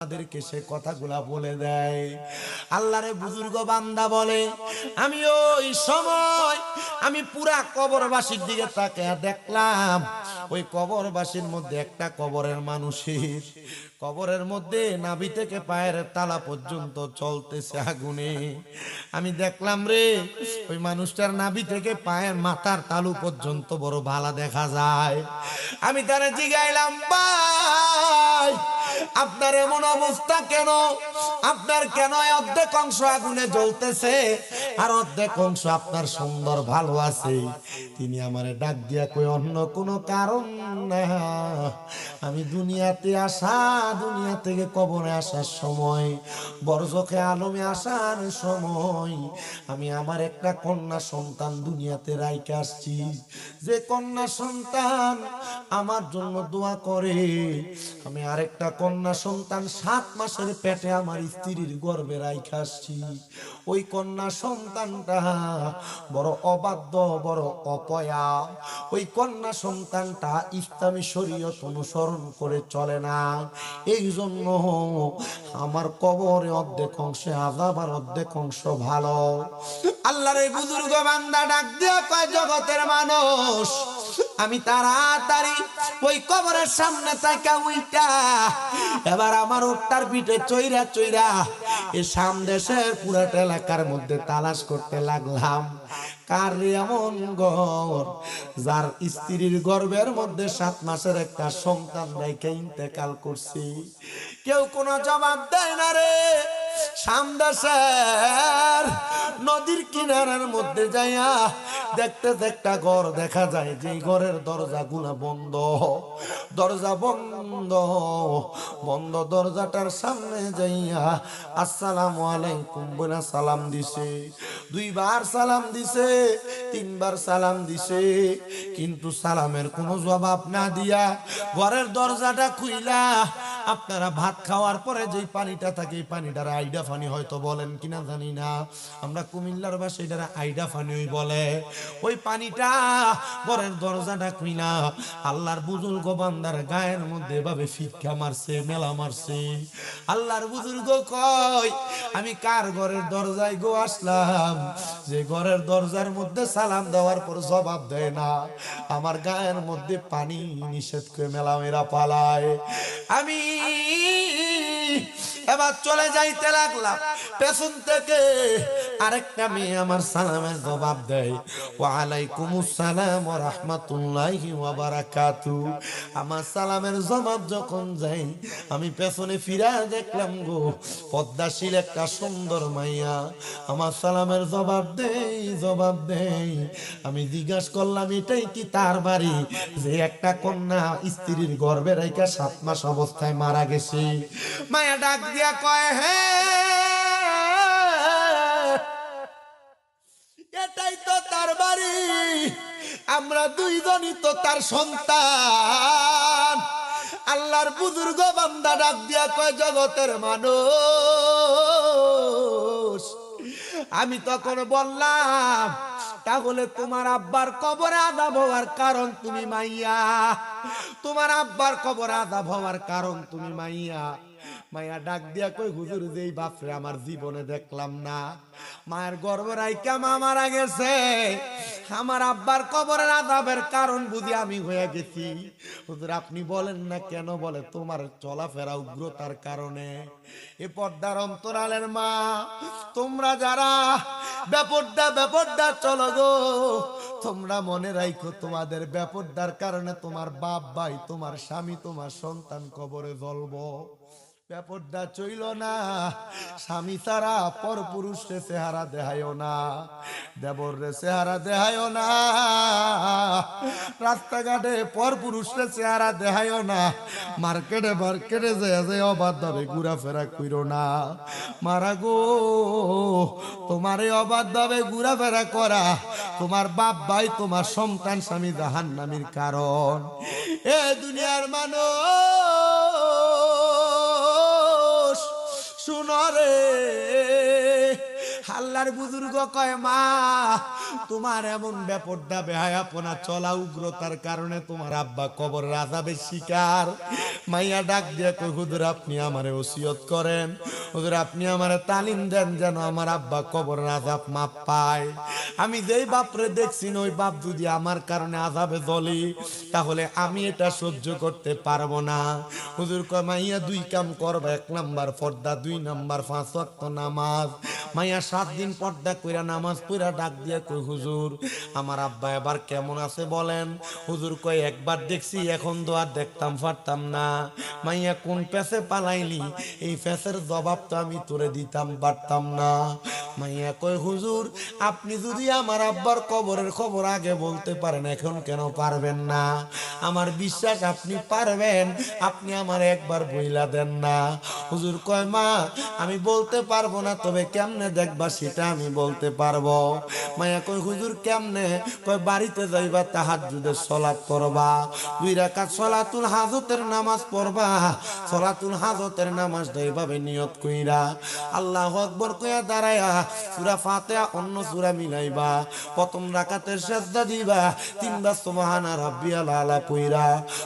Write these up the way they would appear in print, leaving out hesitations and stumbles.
আমাদেরকে সে কথাগুলা বলে দেয়। আল্লাহরে বুজুর্গ বান্দা বলে, আমি ওই সময় আমি পুরা কবরবাসীর দিকে তাকিয়ে দেখলাম, ওই কবরবাসীর মধ্যে একটা কবরের মানুষের কবরের মধ্যে নাভি থেকে পায়ের তালা পর্যন্ত চলতেছে আগুনে। আমি দেখলাম রে, ওই মানুষটার নাভি থেকে পায়ের মাথার তালু পর্যন্ত বড় ভালা দেখা যায়। আমি তারে জিগাইলাম, ভাই আপনার এমন অবস্থা কেন? আপনার কেন অর্ধেক অংশ আগুনে জ্বলতেছে আর অর্ধেক অংশ আপনার সুন্দর ভালো আছে? তিনি আমারে ডাক দিয়া কই, অন্য কোনো কারণ না, আমি দুনিয়াতে আসা, দুনিয়া থেকে কবরে আসার সময়, বরজখে আলমে আসার সময় আমি আমার একটা কন্যা সন্তান দুনিয়াতে রাইখে আসছি। যে কন্যা সন্তান আমার জন্য দোয়া করে, আমি আরেকটা কন্যা সন্তান 7 মাসের পেটে আমার স্ত্রীর গর্ভে রাইখে আসছি। ওই কন্যা সন্তানটা বড় অবাধ্য, বড় অপয়া। ওই কন্যা সন্তানটা ইসলামী শরীয়ত অনুসরণ করে চলে না। এই জন্য আমার কবরে অর্ধেক অংশে আযাব আর অর্ধেক অংশ ভালো। আল্লাহর এই বুজুর্গ বান্দা ডাক দিয়া কয়, জগতের মানুষ, আমি তাড়াতাড়ি ওই কবরের সামনে তাকা উইটা এবার আমার ওটার পিঠে চইরা চইরা এই সামদেশের পুরাটা এলাকার মধ্যে তালাশ করতে লাগলাম, কার এমন ঘর যার স্ত্রীর গর্ভের মধ্যে 7 মাসের একটা সন্তান রেখে ইন্তেকাল করছে। কেউ কোনো জবাব দেয় না রে। সামদেশের নদীর কিনারার মধ্যে যাইয়া দেখতে একটা ঘর দেখা যায়, যে ঘরের দরজাগুলা বন্ধ, দরজা বন্ধ বন্ধ। দরজাটার সামনে যাইয়া আসসালামু আলাইকুম বলে সালাম দিছে। 2 বার সালাম দিছে, 3 বার সালাম দিছে, কিন্তু সালামের কোনো জবাব না দিয়া ঘরের দরজাটা খুইলা, আপনারা ভাত খাওয়ার পরে যেই পানিটা থাকে, এই পানিটার আইডা পানি হয়তো বলেন কিনা জানি না, আমরা কুমিল্লার ভাষায় এটার আইডা পানি বলে। ওই পানিটা ঘরের দরজাটা খুইলা আল্লাহর বুজুর্গ বান্দার গায়ের মধ্যে এভাবে ফিক্কা মারছে, মেলা মারছে। আল্লাহর বুজুর্গ কয়, আমি কার ঘরের দরজায় গো আসলাম, যে ঘরের দরজার মধ্যে সালাম দেওয়ার পর জবাব দেয় না, আমার গায়ের মধ্যে পানি নিষেধ করে মেলামেরা পালায়। আমি এবার চলে যাইতে লাগলাম, পেছন থেকে আরেকটা মেয়ে আমার সালামের জবাব দেয়, ওয়া আলাইকুমুস সালাম ওয়া রাহমাতুল্লাহি ওয়া বারাকাতু। আমার সালামের জবাব যখন যাই, আমি পেছনে ফিরা দেখলাম গো, পদ্মাশীল একটা সুন্দর মাইয়া আমার সালামের জবাব দেই, জবাব দেই। আমি জিজ্ঞাসা করলাম, এটাই কি তার বাড়ি যে একটা কন্যা স্ত্রীর গর্ভে রাইখা 7 মাস অবস্থায় মারা গেছে? মায়া ডাক দিয়া কয়, হ্যাঁ, এটাই তো তার বাড়ি, আমরা দুইজনই তো তার সন্তান। আল্লাহর বুজুর্গ বান্দা ডাক দিয়া কয়, জগতের মানুষ, আমি তখন বললাম, তাহলে তোমার আব্বার কবরে আযাব হওয়ার কারণ তুমি মাইয়া, তোমার আব্বার কবরে আযাব হওয়ার কারণ তুমি মাইয়া। মায়া ডাক দিয়া কই, হুজুর, যেই বাপরে আমার জীবনে দেখলাম না, মায়ের গর্ভে রাইখা মা মারা গেছে, আমার আব্বার কবরের আযাবের কারণ বুঝি আমি হয়ে গেছি। হুজুর আপনি বলেন না কেন? বলে, তোমার চলাফেরা উগ্রতার কারণে। এ পর্দার অন্তরালের মা, তোমরা যারা বেপর্দা চলো গো, তোমরা মনে রাখো, তোমাদের বেপর্দার কারণে তোমার বাপ ভাই, তোমার স্বামী, তোমার সন্তান কবরে জ্বলবো। বেপর্দা চইল না, স্বামী ছাড়া পর পুরুষে চেহারা দেখায়ও না, দেবর রে চেহারা দেখায়ও না, রাস্তাঘাটে পর পুরুষে চেহারা দেখায়ও না, মার্কেটে মার্কেটে যে অবাধ ভাবে ঘুরাফেরা কইরো না। মারা গো, তোমার এই অবাধ ভাবে ঘুরাফেরা করা তোমার বাপ ভাই, তোমার সন্তান, স্বামী জাহান্নামীর কারণ। এ দুনিয়ার মানুষ শুনো রে, আল্লাহর বুজুর্গ কয়, মা তোমার এমন বেপরদা বেহায়াপনা চলা উগ্রতার কারণে তোমার আব্বা কবরের আযাবের শিকার। মাইয়া ডাক দিয়ে কই হুজুর আপনি আমারে ওসিয়ত করেন, হুজুর আপনি আমারে তালিম দেন যেন আমার আব্বা কবরের আযাব মাপ পায়। আমি যেই বাপরে দেখছি ওই বাপ যদি আমার কারণে আযাবে জ্বলে তাহলে আমি এটা সহ্য করতে পারবো না। হুজুর কয় মাইয়া দুই কাম করবে, 1 নাম্বার পর্দা, 2 নাম্বার 5 ওয়াক্ত নামাজ। মাইয়া 7 দিন পর্দা কইরা নামাজ পড়া ডাক দিয়ে কই হুজুর আমার আব্বা এবার কেমন আছে বলেন। হুজুর কয় একবার দেখছি এখন তো আর দেখতাম পারতাম না। মাইয়া কোন পেছে পালাইলি, এই পেছের জবাব তো আমি তোরে দিতাম পারতাম না। মাইয়া কয় হুজুর আপনি যদি আমার আব্বার কবরের খবর আগে বলতে পারেন এখন কেন পারবেন না? আমার বিশ্বাস আপনি পারবেন, আপনি আমার একবার বইলা দেন না। হুজুর কয় মা আমি বলতে পারবো না, তবে কেমনে দেখবা সেটা আমি বলতে পারবো। মাইয়া কয় হুজুর কেমনে? কয় বাড়িতে যাইবা তাহাজ্জুদের সালাত পড়বা, 2 রাকাত সালাতুল হাজতের নামাজ পড়বা। সালাতুল হাজতের নামাজ এইভাবে নিয়ত কইরা আল্লাহু আকবার কইয়া দাঁড়ায়া সূরা ফাতিহা অন্য সূরা মিলাইবা, প্রথম রাকাতের সিজদা দিবা, 3 বার সুবহানা রাব্বিয়াল আলা কইরা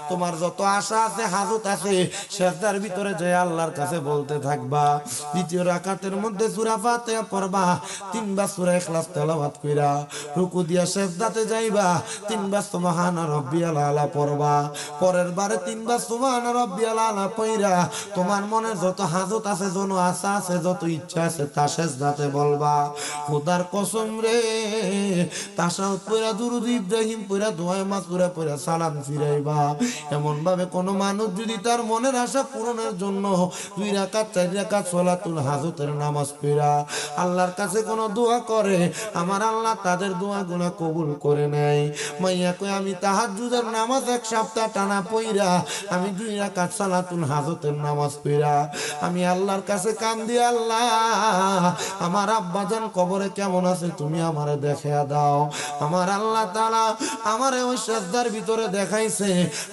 তোমার যত আশা আছে হাজত আছে সিজদার ভিতরে যে আল্লাহর কাছে বলতে থাকবা। দ্বিতীয় রাকাতের মধ্যে সূরা ফাতিহা পড়বা, 3 বার সূরা ইখলাস তেলাওয়াত কইরা রুকু দিয়া সিজদাতে যাইবা, 3 বার সুবহানা রাব্বিয়াল আলা পড়বা। পরের বারে 3 বার সুবহানা রাব্বিয়াল আলা পড়া তোমার মনে যত হাজত আছে, যত আশা আছে, যত ইচ্ছা আছে তা সিজদাতে বলবা। খোদার কসম রে তাশাহুদ পড়া দুরূদ ইব্রাহিম পড়া দোয়া মাসুরা পড়া সালাম ফিরাইবা। এমন ভাবে কোন মানুষ যদি তার মনের আশা পূরণের জন্য 2 রাকাত 4 রাকাত সালাতুল হাজতের নামাজ পড়া আল্লাহর কাছে কোন দোয়া করে, আমার আল্লাহ তাদের দোয়াগুলো কবুল করে নেয়। মাইয়া কই আমি তাহাজ্জুদের নামাজ 1 সপ্তাহ টানা পড়া আমি 2 রাকাত সালাতুল হাজতের নামাজ পড়া আমি আল্লাহর কাছে কান্দি, আল্লাহ আমার আব্বাজান কবরে কেমন আছে তুমি আমারে দেখাইয়া দাও। আমার আল্লাহ তাআলা আমারে ওই সিজদার ভিতরে দেখাইছে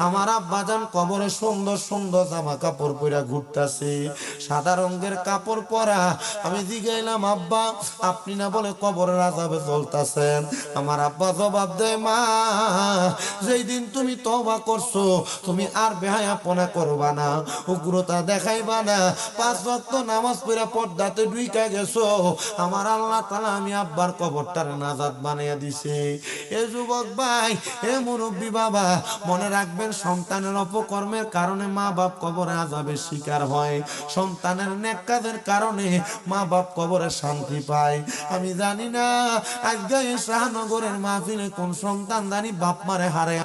আমার আব্বাজান কবরে সুন্দর সুন্দর জামা কাপড় পরা ঘুরতাছে, সাদা রঙের কাপড় পরা। আমি জিগাইলাম আব্বা আপনি না বলে কবরের আযাবে জ্বলতাছেন? আমার আব্বা জবাব দেয় মা যেই দিন তুমি তওবা করছো তুমি আর বেহায়াপনা করবা না, উগ্রতা দেখাইবা না, 5 ওয়াক্ত নামাজ পড়া পর্দাতে ঢুইকা গেছো, আমার আল্লাহ তাআলা আমি আব্বার কবরটার নাজাত বানাইয়া দিছে। এ যুবক ভাই, এ মুরব্বী বাবা, মনে রাখবেন সন্তানের অপকর্মের কারণে মা বাপ কবরে আযাবের শিকার হয়, সন্তানের নেক কাজের কারণে মা বাপ কবরে শান্তি পায়। আমি জানি না আজকে এই শাহনগরের মাহফিলে কোন সন্তান জানি বাপ মারে হারে,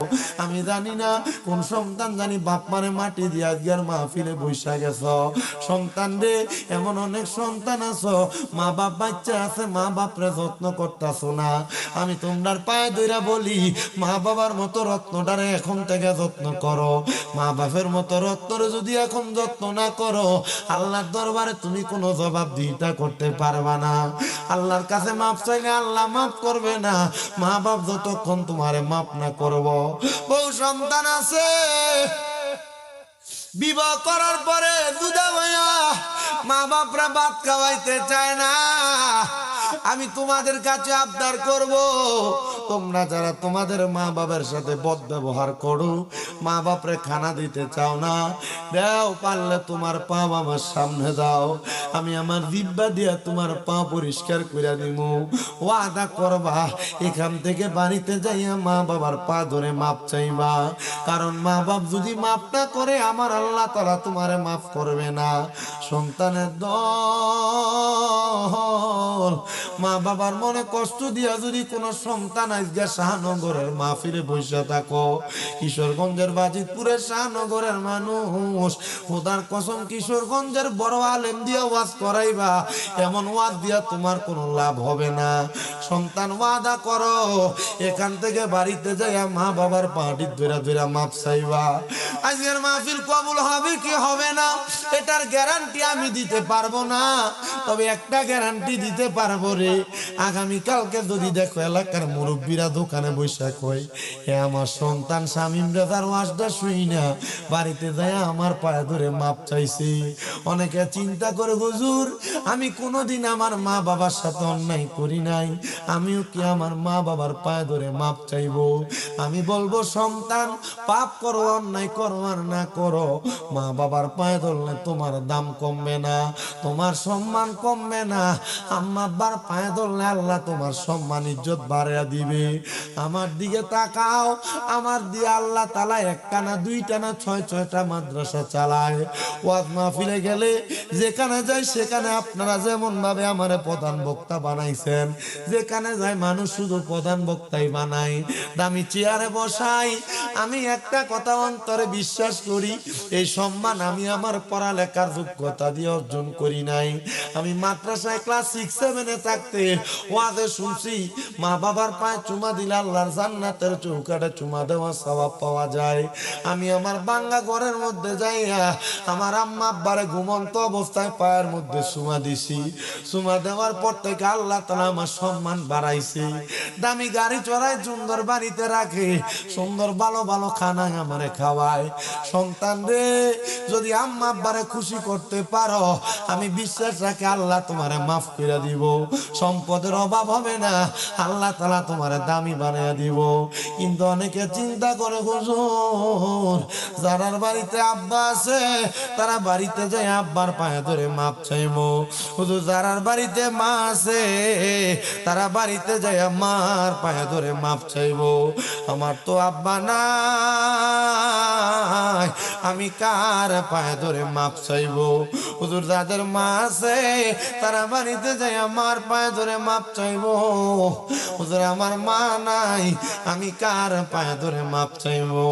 আমি জানি না কোন সন্তান জানি বাপ মারে মাটি দিয়ে আজকের মাহফিলে বৈশা গেছ। সন্তান রে এমন অনেক সন্তান আছো মা বাপ বাচ্চা আছে মা বাপরে যত্ন করতেছো না। আমি তোমার পায়ে ধইরা বলি মা বাবার মতো রত্নটারে এখন থেকে যত্ন করো। মা বাপের মতো রত্নরে যদি এখন যত্ন না করো আল্লাহর দরবারে তুমি কোনো জবাবদিহিতা করতে পারবা না। আল্লাহর কাছে মাপ চাইলে আল্লাহ মাফ করবে না মা বাপ যতক্ষণ তোমারে মাফ না করবো। বহু সন্তান আছে বিবাহ করার পরে দুধা ভাইয়া মা বাপরা ভাত খাওয়াইতে চায় না। আমি তোমাদের কাছে আবদার করব, তোমরা যারা তোমাদের মা বাবার সাথে বদ ব্যবহার করো, মা বাপরে খানা দিতে চাও না, দাও পারলে তোমার পা আমার সামনে দাও, আমি আমার জিহ্বা দিয়া তোমার পা পরিষ্কার করে দিব। ওয়াদা করবা এখান থেকে বাড়িতে যাইয়া মা বাবার পা ধরে মাপ চাইবা, কারণ মা বাপ যদি মাপ না করে আমার আল্লাহ তাআলা তোমারে মাফ করবে না। সন্তানের দল মা বাবার মনে কষ্ট দিয়া যদি কোনো সন্তান আজকে শাহনগরের মাহফিলে বসে থাকো, কিশোরগঞ্জের বাজিতপুরের শাহনগরের মানুষ খোদার কসম কিশোরগঞ্জের বড় আলেম দিয়া ওয়াজ করাইবা, এমন ওয়াজ দিয়া তোমার কোনো লাভ হবে না। সন্তান ওয়াদা করো এখান থেকে বাড়িতে যাইয়া মা বাবার পাটি ধরে ধরে মাপ চাইবা। আজকের মাহফিল কবুল হবে কি হবে না এটার গ্যারান্টি আমি দিতে পারবো না, তবে একটা গ্যারান্টি দিতে পারবো রে, আগামীকালকে যদি দেখো এলাকার মুরব্বী মুরব্বীরা দোকানে বৈশা কয়, হে আমার সন্তান শামীম রাজার ওয়াজটা শুই না বাড়িতে যায় আমার পায়ে ধরে মাপ চাইছে। অনেকে চিন্তা করে, হুজুর আমি কোনোদিন আমার মা বাবার সাথে অন্যায় করি নাই, আমিও কি আমার মা বাবার পায়ে ধরে মাপ চাইবো? আমি বলবো, সন্তান পাপ করো, অন্যায় করো আর না করো, মা বাবার পায়ে ধরলে তোমার দাম কমবে না, তোমার সম্মান কমবে না। আম্মা আব্বার পায়ে ধরলে আল্লাহ তোমার সম্মান ইজ্জত বাড়িয়ে দিবে। আমার দিকে তাকাও, আমার দিয়ে আল্লাহ তাআলা একটা না দুইটা না ছয় ছয়টা মাদ্রাসা চালায়। ওয়াজ মাহফিলে গেলে যেখানে যাই সেখানে আপনারা যেমন ভাবে আমারে প্রধান বক্তা বানাইছেন, যেখানে যাই মানুষ শুধু প্রধান বক্তাই বানাই, দামি চেয়ারে বসাই। আমি একটা কথা অন্তরে বিশ্বাস করি, এই সম্মান আমি আমার পড়ালেখার যোগ্যতা দিয়ে অর্জন করি নাই। আমি মাদ্রাসায় ক্লাস 6-7 থাকতে ওয়াজে শুনছি, মা বাবার পায়ে চুমা দিলে আল্লাহর জান্নাতের চৌকাঠে চুমা দেওয়া সওয়াব পাওয়া যায়। আমি আমার বাঙ্গা ঘরের মধ্যে যাইয়া আমার আম্মা আব্বারে ঘুমন্ত অবস্থায় পায়ের মধ্যে চুমা দিছি। চুমা দেওয়ার পর থেকে আল্লাহ তাআলা আমার সম্মান বাড়াইছে। দামি গাড়ি চড়ায়, সুন্দর বাড়িতে রাখে, সুন্দর ভালো ভালো খানা আমারে খাওয়ায়। সন্তান রে, যদি আম্মা আব্বারে খুশি করতে পারো, আমি বিশ্বাস রাখি আল্লাহ তোমারে মাফ করে দিব। সম্পদের অভাব হবে না, আল্লাহ তাআলা তোমারে দামি বানিয়ে দিব। কিন্তু অনেকে চিন্তা করে, হুজুর যারার বাড়িতে আব্বা আছে তারা বাড়িতে যায় আব্বার পায়ে ধরে মাপ চাইবো, হুজুর যারার বাড়িতে মা আছে তারা বাড়িতে যায় মার পায়ে ধরে মাপ চাইবো। আমার তো আব্বা নাই, আমি কার পায়ে ধরে মাপ চাইবো? হুজুর যাদের মা আছে তারা বাড়িতে যায় আমার পায়ে ধরে মাপ চাইবো। হুজুর আমার মা নাই, আমি কার পায়ে ধরে মাপ চাইবো?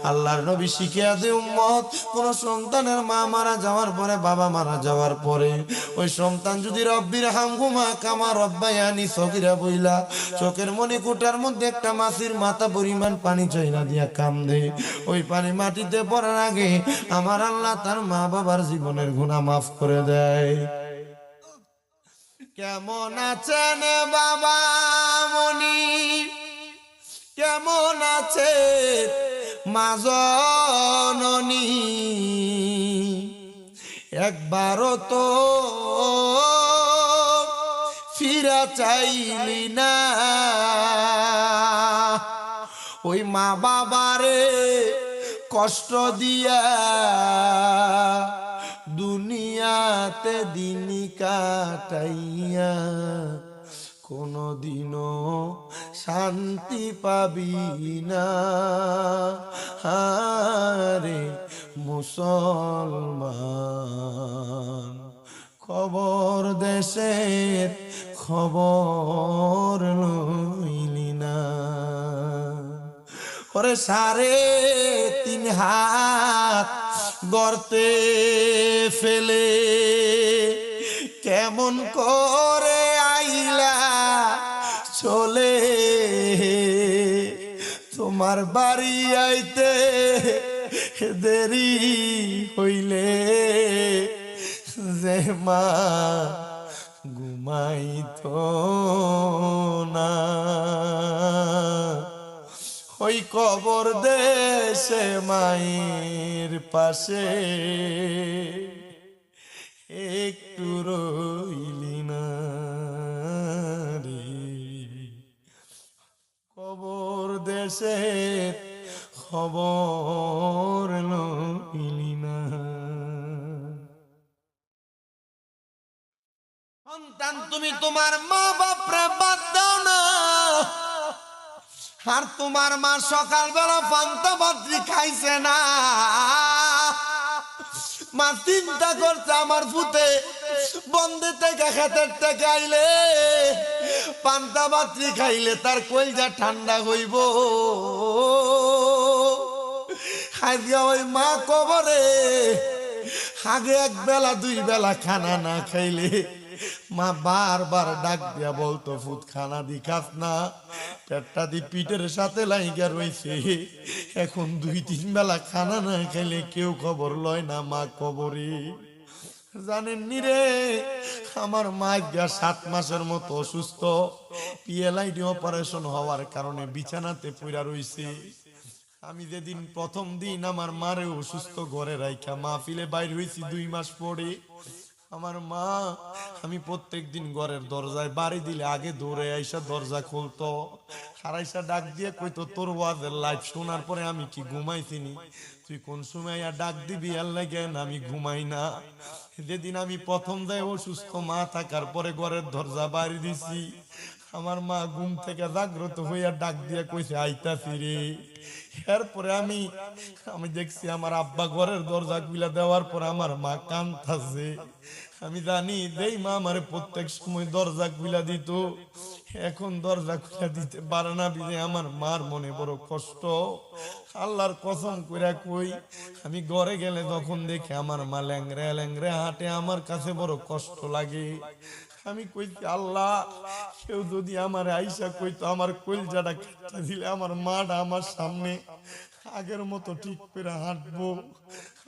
আল্লাহর নবী শিখিয়া দে উম্মত, কোন সন্তানের মা মারা যাওয়ার পরে, বাবা মারা যাওয়ার পরে, ওই সন্তান যদি রব্বির হামহুমা কামা রব্বায়ানি সগীরা বইলা চোখের মণিকোটার মধ্যে একটা মাছির মাথা পরিমাণ পানি চাইনা দিয়া কান্দে, ওই পানি মাটিতে পড়ার আগে আমার আল্লাহ তার মা বাবার জীবনের গুনাহ মাফ করে দেয়। কেমন আছেন বাবা মনি, কেমন আছে মা জননী, একবারও তো ফিরা চাইলি না, ওই মা বাবারে কষ্ট দিয়া দুনিয়াতে দিন কাটাইয়া কোনদিনও শান্তি পাবি না। আরে মুসলমান, খবর দেশের খবর লইলি না, ওরে 3.5 হাত গর্তে ফেলে কেমন করে আইলা চলে, তোমার বাড়ি আইতে দেরি হইলে যে মা ঘুমাইতো না, ওই কবর দেশে মায়ের পাশে একটু রইলি না রে, কবর দেশে খবর লইলি না। সন্তান, তুমি তোমার মা বাপরে বাদ দাও না, আর তোমার মা সকালবেলা পান্তা ভাত খাইছে না, মা চিন্তা করছে আমার পুতে বন্ধে থেকে খেতের থেকে আইলে পান্তা ভাত খাইলে তার কলজা ঠান্ডা হইব। আজকে ওই মা কবরে আগে 1 বেলা 2 বেলা খানা না খাইলে মা বারবার ডাক দিয়া বলতো, ফুট খানা দি খাস না, পেটটা দি পিঠের সাথে লাইগা রইছে। এখন 2-3 বেলা খানা না খাইলে কেউ খবর লয় না মা কবরে। জানেন নি রে, আমার মা 7 মাসের মতো অসুস্থ, পিএলআইডি অপারেশন হওয়ার কারণে বিছানাতে পড়া রইছে। আমি যেদিন প্রথম দিন আমার মারে অসুস্থ ঘরে রাইখা মাহফিলে বাইর হইছি 2 মাস পরে, আমার মা, আমি প্রত্যেক দিন ঘরের দরজায় বাড়ি দিলে আগে দৌড়ে আইসা দরজা খুলতো, হারাইসা ডাক দিয়ে কইতো তোর ওয়াজের লাইভ শোনার পরে আমি কি ঘুমাইছিনি, তুই কোন সময় আর ডাক দিবি আল্লাহ জ্ঞান, আমি ঘুমাই না। যেদিন আমি প্রথম যাই অসুস্থ মা থাকার পরে ঘরের দরজা বাড়ি দিছি, আমার মা ঘুম থেকে জাগ্রত হইয়া ডাক দিয়া কইছে আইতাছি রে। এরপরে আমি দেখছি আমার আব্বা ঘরের দরজা খুলে দেওয়ার পর আমার মা কাঁদতাছে। আমি জানি দেই মা আমারে প্রত্যেক সময় দরজা খুলে দিত, এখন দরজা খুলে দিতে পারে না বিধে আমার মার মনে বড় কষ্ট। আল্লাহর কসম কইরা কই, আমি ঘরে গেলে তখন দেখে আমার মা ল্যাংরা ল্যাংরা হাঁটে, আমার কাছে বড় কষ্ট লাগে। আমি কইছি আল্লাহ, কেউ যদি আমার আইসা কইতো আমার কলজাটা কেটে দিলে আমার মাটা আমার সামনে আগের মতো ঠিক করে হাঁটবো,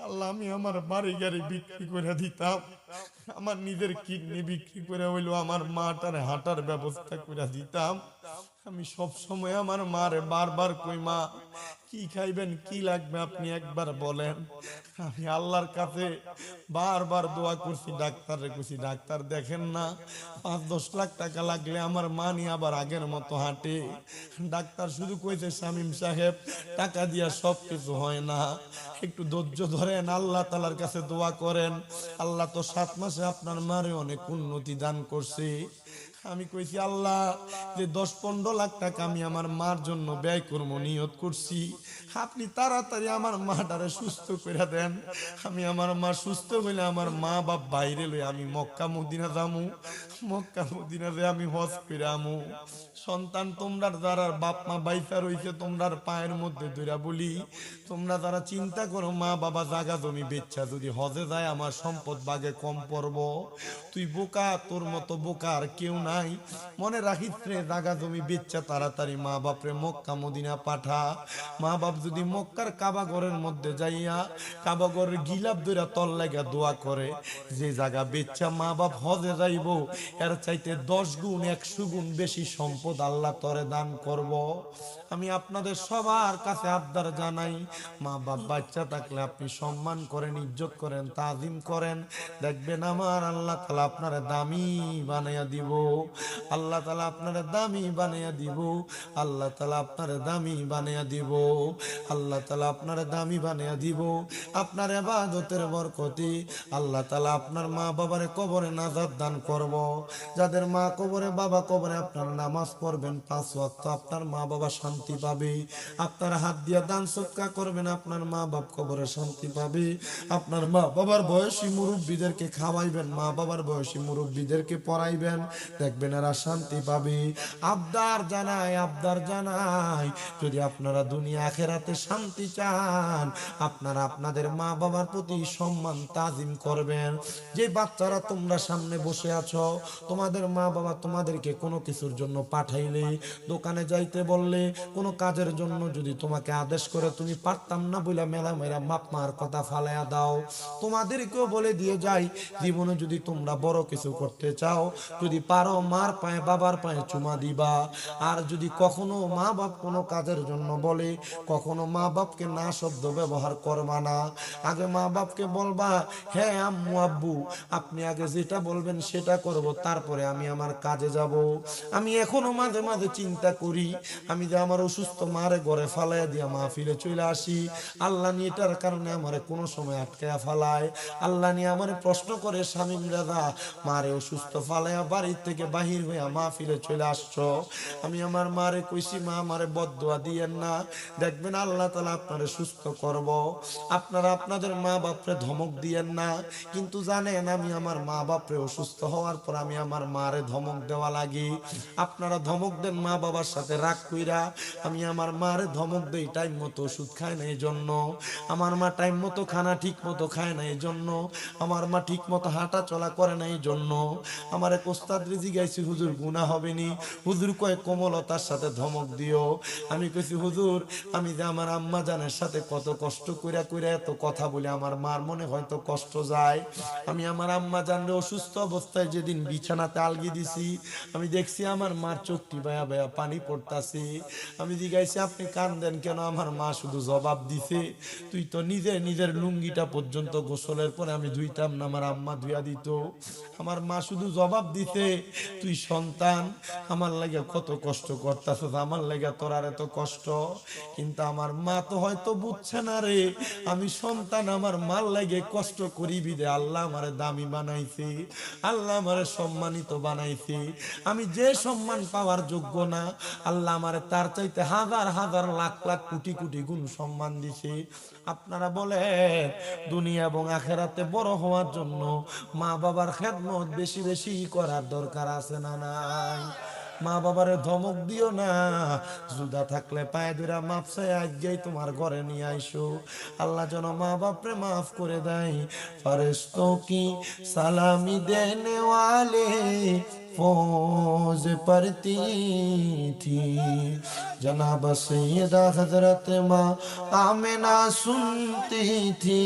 আল্লাহ আমি আমার বাড়ি গাড়ি বিক্রি করে দিতাম, আমার নিজের কিডনি বিক্রি করে হইলো আমার মাটার হাঁটার ব্যবস্থা করে দিতাম। আমি সব সময় আমার মারে বারবার কই মা কি খাইবেন, কি লাগবে আপনি একবার বলেন। আমি আল্লাহর কাছে বারবার দোয়া করছি, ডাক্তারে কইছি ডাক্তার দেখেন না, 5-10 লাখ টাকা লাগলে আমার মা নিয়ে আবার আগের মতো হাঁটে। ডাক্তার শুধু কইছে শামীম সাহেব টাকা দিয়া সব কিছু হয় না, একটু ধৈর্য ধরেন, আল্লাহ তাআলার কাছে দোয়া করেন, আল্লাহ তো 7 মাসে আপনার মারে অনেক উন্নতি দান করছে। আমি কইছি আল্লাহ, যে 10-15 লাখ টাকা আমি আমার মার জন্য ব্যয় করবো নিয়ত করছি, আপনি তাড়াতাড়ি আমার মাটারে সুস্থ করে দেন। আমি আমার মা সুস্থ হইলে আমার মা বাপ বাইরে লই আমি মক্কা মদিনা যামু, মক্কা মদিনা যে আমি হজ করে আমু। সন্তান তোমরা যারা বাপ মা বাইসা রইছে তোমরার পায়ের মধ্যে ধইরা বলি, তোমরা যারা চিন্তা করো মা বাবা জাগা জমি বেচা যদি হজে যায় আমার সম্পদ ভাগে কম পড়ব, তুই বোকা, তোর মতো বোকা আর কেউ নাই। মনে রাখিস রে, জাগা জমি বেচা তাড়াতাড়ি মা বাপরে মক্কা মদিনা পাঠা। মা বাপ যদি মক্কার কাবা ঘরের মধ্যে যাইয়া কাবা ঘরের গিলাপ ধইরা তল লাগা দোয়া করে, যে জায়গা বেচা মা বাপ হজে যাইব এর চাইতে 10 গুণ 100 গুণ বেশি সম্পদ আল্লাহ তরে দান করব। আমি আপনাদের সবার কাছে আবদার জানাই, মা বাপ বাচ্চা থাকলে আপনি সম্মান করেন, ইজ্জত করেন, তাজিম করেন, দেখবেন আমার আল্লাহ তাআলা আপনারে দামি বানাইয়া দিব, আল্লাহ তাআলা আপনারে দামি বানাইয়া দিব, আল্লাহ তাআলা আপনারে দামি বানাইয়া দিব, আল্লাহ তাআলা আপনারে দামি বানাইয়া দিব। আপনার ইবাদতের বরকতে আল্লাহ তাআলা আপনার মা বাবারে কবরে নাজাত দান করব। যাদের মা কবরে বাবা কবরে আপনার নামাজ পড়বেন 5 ওয়াক্ত, আপনার মা বাবা শান্তি পাবে। আপনার হাত দিয়া দান সদকা করবেন, আপনার মা বাপ কবরে শান্তি পাবে। আপনার মা বাবার বয়সী মুরব্বীদেরকে খাওয়াইবেন, মা বাবার বয়সী মুরব্বীদেরকে পড়াইবেন, দেখবেন এরা শান্তি পাবে। আবদার জানাই, আবদার জানাই, যদি আপনারা দুনিয়া আখিরাতে শান্তি চান, আপনারা আপনাদের মা বাবার প্রতি সম্মান তাজিম করবেন। যে বাচ্চারা তোমরা সামনে বসে আছো, তোমাদের মা বাবা তোমাদেরকে কোনো কিছুর জন্য পাঠাইলে, দোকানে যাইতে বললে, কোনো কাজের জন্য যদি তোমাকে আদেশ করে তুমি পারতাম না বইলা মেলা মেলা মাপ মার কথা ফালাইয়া দাও। তোমাদেরকেও বলে দিয়ে যাই, জীবনে যদি তোমরা বড় কিছু করতে চাও, যদি পারো মার পায়ে বাবার পায়ে চুমা দিবা। আর যদি কখনো মা বাপ কোনো কাজের জন্য বলে, কখনো মা বাপকে না শব্দ ব্যবহার করবা না। আগে মা বাপকে বলবা, হ্যাঁ আম্মু আব্বু আপনি আগে যেটা বলবেন সেটা করব, তারপরে আমি আমার কাজে যাব। আমি এখনো মাঝে মাঝে চিন্তা করি, আমি যে আমার অসুস্থ মারে ঘরে ফালাইয়া দিয়া মাহফিলে চলে আসি, আল্লাহ নিয়ে এটার কারণে আমারে কোনো সময় আটকায়া ফালায়। আল্লাহ নিয়ে আমারে প্রশ্ন করে, শামীম দাদা মারে অসুস্থ ফালাইয়া বাড়ির থেকে বাহির হইয়া মাহফিলে চলে আসছো। আমি আমার মারে কইছি, মা আমারে বদদোয়া দিয়েন না, দেখবেন আল্লাহ তাআলা আপনারে সুস্থ করব। আপনারা আপনাদের মা বাপরে ধমক দিয়েন না, কিন্তু জানেন আমি আমার মা বাপরে অসুস্থ হওয়ার পর আমি আমার মারে ধমক দেওয়া লাগি। আপনারা ধমক দেন মা বাবার সাথে রাগ কইরা, আমি আমার মারে ধমক দেই টাইম মতো ওষুধ খায় না এই জন্য, আমার মা টাইম মতো খানা ঠিক মতো খায় না এই জন্য, আমার মা ঠিক মতো হাঁটা চলা করে না এই জন্য, আমার এক ওস্তাদ রিজিক জিগাইছি হুজুর গুনাহ হবে নি? হুজুর কয় কোমলতার সাথে ধমক দিও। আমি কইছি হুজুর আমি যে আমার আম্মা জানের সাথে কত কষ্ট কইরা কইরা এত কথা বলি, আমার মার মনে হয়তো কষ্ট যায়। আমি আমার আম্মা জানলে অসুস্থ অবস্থায় যেদিন বিছানাতে আলগি দিছি, আমি দেখছি আমার মার চোখটি বায়া বায়া পানি পড়তাছে। আমি জিগাইছি আপনি কান্দেন কেন? আমার মা শুধু জবাব দিছে, তুই তো নিজের লুঙ্গিটা পর্যন্ত গোসলের পরে আমি ধুইতাম না, আমার আম্মা ধুইয়া দিত। আমার মা শুধু জবাব দিতে, তুই সন্তান আমার লাগে কত কষ্ট করতাছ, আমার লাগে তোর আর এত কষ্ট। কিন্তু আমার মা তো হয়তো বুঝছে না রে, আমি সন্তান আমার মার লাগে কষ্ট করি বিদে আল্লাহ আমারে দামি বানাইছে, আল্লাহ আমারে সম্মানিত বানাইছে। আমি যে সম্মান পাওয়ার যোগ্য না, আল্লাহ আমারে তার চাইতে হাজার হাজার লাখ লাখ কোটি কোটি গুণ সম্মান দিছে। আপনারা বলে দুনিয়া এবং আখেরাতে বড় হওয়ার জন্য মা বাবার খেদমত বেশি বেশি করার দরকার আছে না নাই? মা বাবারে ধমক দিও না, জুদা থাকলে পায়ে ধরে মাপ চাই আজকেই তোমার ঘরে নিয়ে আইসো। আল্লাহ যেন মা বাপরে মাফ করে দেয়। ফেরেশতোं की सलामी देने वाले फौज पड़ती थी, जनाब सैयदा हजरत माँ आमिना सुनती थी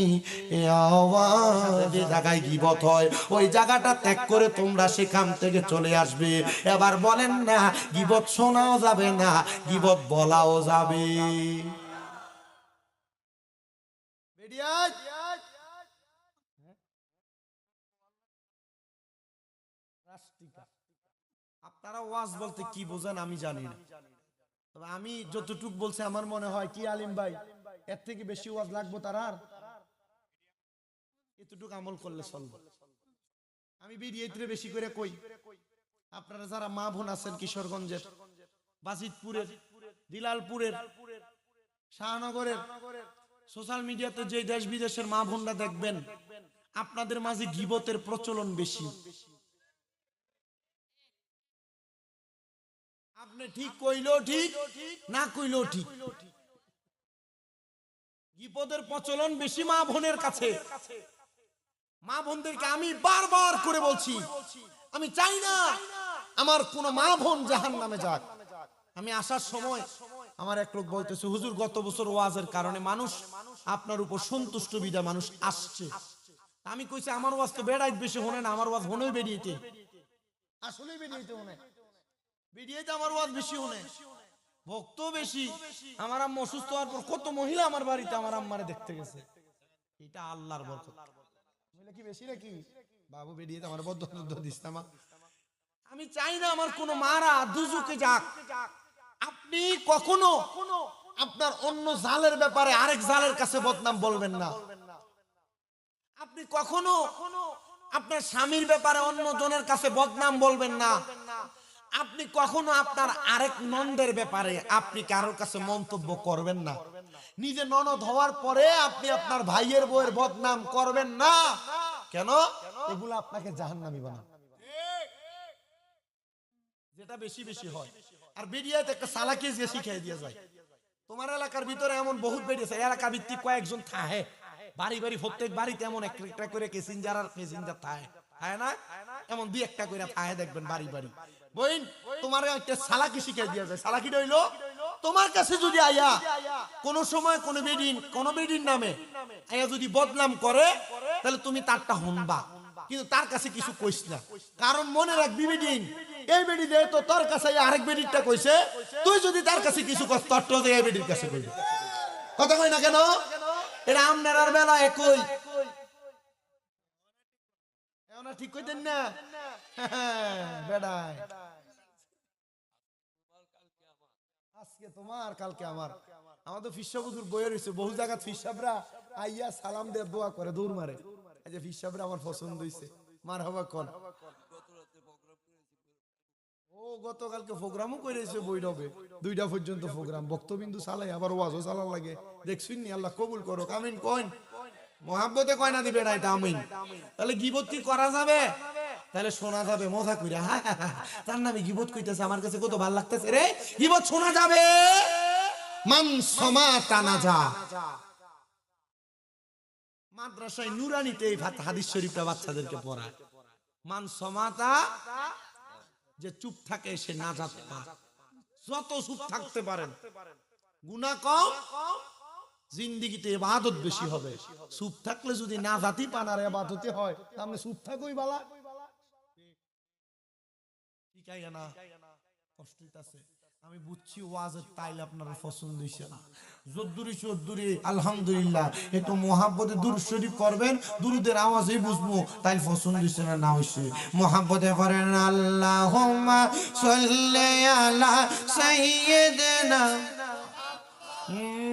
ए आवाज। জায়গায় গীবত হয় ওই জায়গাটা ত্যাগ করে তোমরা সেখান থেকে চলে আসবে। এবার বলেন না গীবত শোনাও যাবে না, গীবত বলাও যাবে। আপনারা ওয়াজ বলতে কি বোঝেন আমি জানি না, তবে আমি যতটুক বলছি আমার মনে হয় কি আলিম ভাই এর থেকে বেশি ওয়াজ লাগবো তার আর এতটুকু আমল করলে চলবে। আমি ভিডিওতে বেশি করে কই, আপনারা যারা মা বোন আছেন কিশোরগঞ্জের, বাজিতপুরের, দিলালপুরের, শাহনগরের, সোশ্যাল মিডিয়াতে যে দেশ বিদেশের মা বোনরা দেখবেন আপনাদের মাঝে গীবতের প্রচলন বেশি। আপনি ঠিক কইলেও ঠিক, না কইলেও ঠিক, গীবতের প্রচলন বেশি মা বোনের কাছে। মা বোনদেরকে আমি বারবার করে বলছি, আমি চাই না আমার কোন মা বোন জাহান্নামে যাক। আমি আসার সময় আমার এক লোক বলতেছে হুজুর গত বছর ওয়াজের কারণে মানুষ আপনার উপর সন্তুষ্ট বিদা মানুষ আসছে। আমি কইছি আমার ওয়াজ তো বেড়াইত বেশি হনে না, আমার ওয়াজ হনে বেরিয়েছে, আসলে বেরিয়েছে হনে, বেরিয়েছে আমার ওয়াজ বেশি হনে, ভক্ত বেশি। আমার আম্মা অসুস্থ হওয়ার পর কত মহিলা আমার বাড়িতে আমার আম্মারে দেখতে গেছে, এটা আল্লাহর বরকত। মহিলা কি বেশি নাকি বাবু বেরিয়েছে আমার বদ্ধ দিস না। আমি চাই না আমার কোন মারা দুজকে যাক। আপনি কখনো আপনার অন্য জালের ব্যাপারে আরেক জালের কাছে বদনাম বলবেন না। আপনি কখনো আপনার স্বামীর ব্যাপারে অন্য জনের কাছে বদনাম বলবেন না। আপনি কখনো আপনার আরেক ননদের ব্যাপারে আপনি কারোর কাছে মন্তব্য করবেন না। নিজে ননদ হওয়ার পরে আপনি আপনার ভাইয়ের বউয়ের বদনাম করবেন না। কেন? এগুলো আপনাকে জাহান্নামী বানাবে, যেটা বেশি বেশি হয়। আর বেরিয়াতে একটা সালাকি দিয়ে শিখিয়ে দিয়ে যায়। তোমার এলাকার ভিতরে এমন বহুত বেরিয়েছে, এলাকা ভিত্তিক কয়েকজন থাকে, বাড়ি বাড়ি প্রত্যেক বাড়িতে এমন একটা করে প্যাসেঞ্জার আর প্যাসেঞ্জার থাকে, থাকে না? এমন দুই একটা করে থাকে দেখবেন বাড়ি বাড়ি। বইন তোমার একটা সালাকি শিখিয়ে দিয়ে যায়। সালাকিটা হইলো তোমার কাছে যদি আয়া কোন সময় কোন বেডিন নামে আয়া যদি বদনাম করে তাহলে তুমি তারটা শুনবা, কিন্তু তার কাছে কিছু কইস না। কারণ মনে রাখবি বেডিন, এই বেডি দে তো তোর কাছে আরেক বেডিটা কইছে, তুই যদি তার কাছে কিছু কস তোর তো এই বেডির কাছে কইবে। কথা কই না কেন? এটা আমনার বেলা একই। এওনা ঠিক কইতেন না বেডাই, আজকে তোমার কালকে আমার। আমাদের ফিসাবুদুর বইয়ে রয়েছে, বহু জায়গা ফিসাবরা আইয়া সালাম দিয়ে দোয়া করে দৌড় মারে। এই যে ফিসাবরা আমার পছন্দ হইছে, মারহাবা কোন। ও গতকালকে প্রোগ্রামও করেছে বৈরবে, 2টা পর্যন্ত প্রোগ্রাম, বক্তবিন্দু চালাই আবার ওয়াজও চালান লাগে। দেখছুন নি, আল্লাহ কবুল করো। আমিন কইন, মহাব্বতে কয় না দিবে না এটা আমিন। তাহলে গীবত কি করা যাবে? তাহলে শোনা যাবে মজা কইরা, তার নামে গীবত কইতেছে, আমার কাছে কত ভালো লাগতেছে রে। গীবত শোনা যাবে, মান সমাতা নাজা। মাদ্রাসায় নুরানিতে এই হাদিস শরীফটা বাচ্চাদেরকে পড়ায়, মান সমাতা যে চুপ থাকে সে নাজাত পায়। যত চুপ থাকতে পারেন গুনাহ কম, জিন্দেগিতে ইবাদত বেশি হবে। চুপ থাকলে যদি নাজাতি পান আর ইবাদতে হয় তাহলে চুপ থাকই বালা। ঠিক আছে না? কষ্ট হইতাছে আমি বুঝছি, ওয়াজের তাইলে আপনারা পছন্দ হইছে না। যদ্দুরি চদ্দুরি আলহামদুলিল্লাহ, একটু মুহাব্বতে দুরূদ শরীফ করবেন, দুরুদের আওয়াজেই বুঝবো তাই পছন্দ হইছে না না হইছে। মুহাব্বতে করেন আল্লাহুম্মা সাল্লি আলা সাইয়্যিদিনা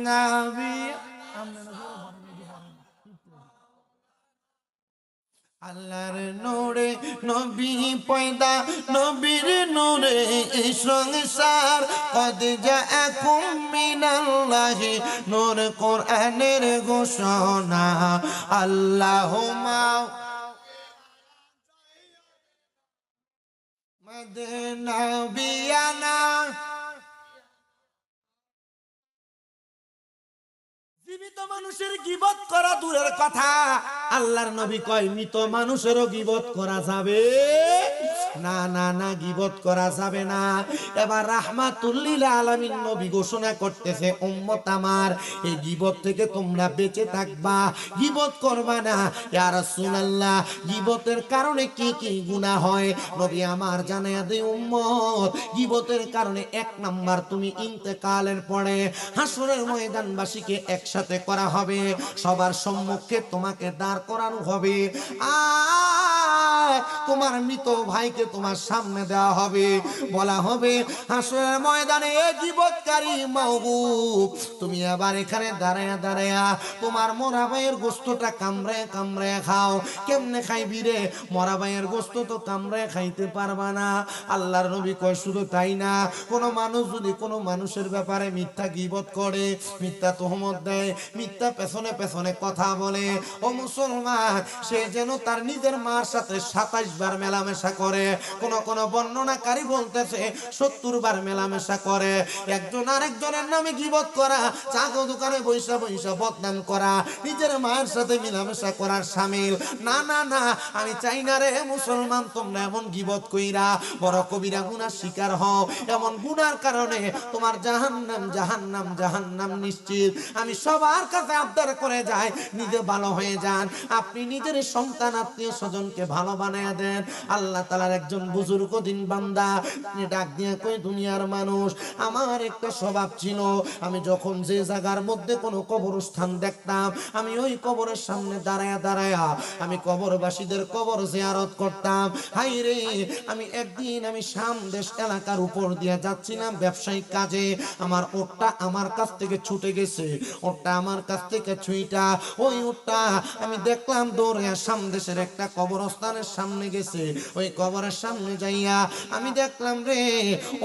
নবী। আল্লাহর নূরে নবী পয়দা, নবীর নূরে এই সংসার। কদ জাআকুম মিনাল্লাহি নূর, কোরআনের ঘোষণা। আল্লাহুম্মা মাদনা বিয়ানা। জীবিত মানুষের গীবত করা দূরের কথা, আল্লাহর নবী কয় মৃত মানুষেরও গীবত করা যাবে না। না না, গীবত করা যাবে না। এবার রাহমাতুল লিল আলামিন নবী ঘোষণা করতেছে, উম্মত আমার এই গীবত থেকে তোমরা বেঁচে থাকবা, গীবত করবা না। ইয়া রাসূলুল্লাহ, গীবতের কারণে কি কি গুনাহ হয় নবী আমার জানায়া দেয় উম্মত। গীবতের কারণে এক নাম্বার, তুমি ইন্তেকালের পরে হাসরের ময়দানবাসীকে একসাথে করা হবে, সবার সম্মুখে তোমাকে দাঁড় করানো হবে, আর তোমার মৃত ভাইকে তোমার সামনে দেওয়া হবে, বলা হবে হাসরের ময়দানে এ গীবতকারী মাওকুফ, তুমি আবার এখানে দাঁড়ায়া দাঁড়ায়া তোমার মরা ভাইয়ের গোশতটা কামড়ে কামড়ে খাও। কেমনে খাইবি রে? মরা ভাইয়ের গোশত তো কামড়ে খাইতে পারবা না। আল্লাহর নবী কয় শুধু তাই না, কোন মানুষ যদি কোনো মানুষের ব্যাপারে মিথ্যা গীবত করে, মিথ্যা তোহমত দেয়, মিথ্যা পেছনে পেছনে কথা বলে, ও মুসলমান, সে যেন তার নিজের মার সাথে 27 বার মেলামেশা করে। কোন কোন বর্ণনাকারী বলতেছে 70 বার মেলামেশা করে। একজন আরেকজনের নামে গীবত করা, চাকো দোকানে বৈশা বৈশা বদনাম করা, নিজের মায়ের সাথে মেলামেশা করার শামিল। না না না, আমি চাই না রে মুসলমান তোমরা এমন গীবত কইরা বড় কবিরা গুনার শিকার হও। এমন গুনার কারণে তোমার জাহান্নাম জাহান্নাম জাহান্নাম নিশ্চিত। আমি সবার কাছে আবদার করে যাই, নিজে ভালো হয়ে যান, আপনি নিজের সন্তান আত্মীয় স্বজনকে ভালো বানায়া দেন। আল্লাহ তাআলার একজন বুজুর্গ দিন বান্দা ডাক দিয়ে কই, দুনিয়ার মানুষ, আমার একটা স্বভাব ছিল, আমি যখন যে জায়গার মধ্যে কোনো কবরস্থান দেখতাম, আমি ওই কবরের সামনে দাঁড়ায়া দাঁড়ায়া আমি কবরবাসীদের কবর জিয়ারত করতাম। হাই রে, আমি একদিন আমি সামদেশ এলাকার উপর দিয়ে যাচ্ছিলাম ব্যবসায়িক কাজে, আমার ওটটা আমার কাছ থেকে ছুটে গেছে, ওটটা আমার কাছ থেকে ছুঁইটা, ওই ওটটা আমি দেখলাম দৌড়ে সামদেশের একটা কবরস্থানের সামনে গেছে। ওই কবরের সামনে যাইয়া আমি দেখলাম রে,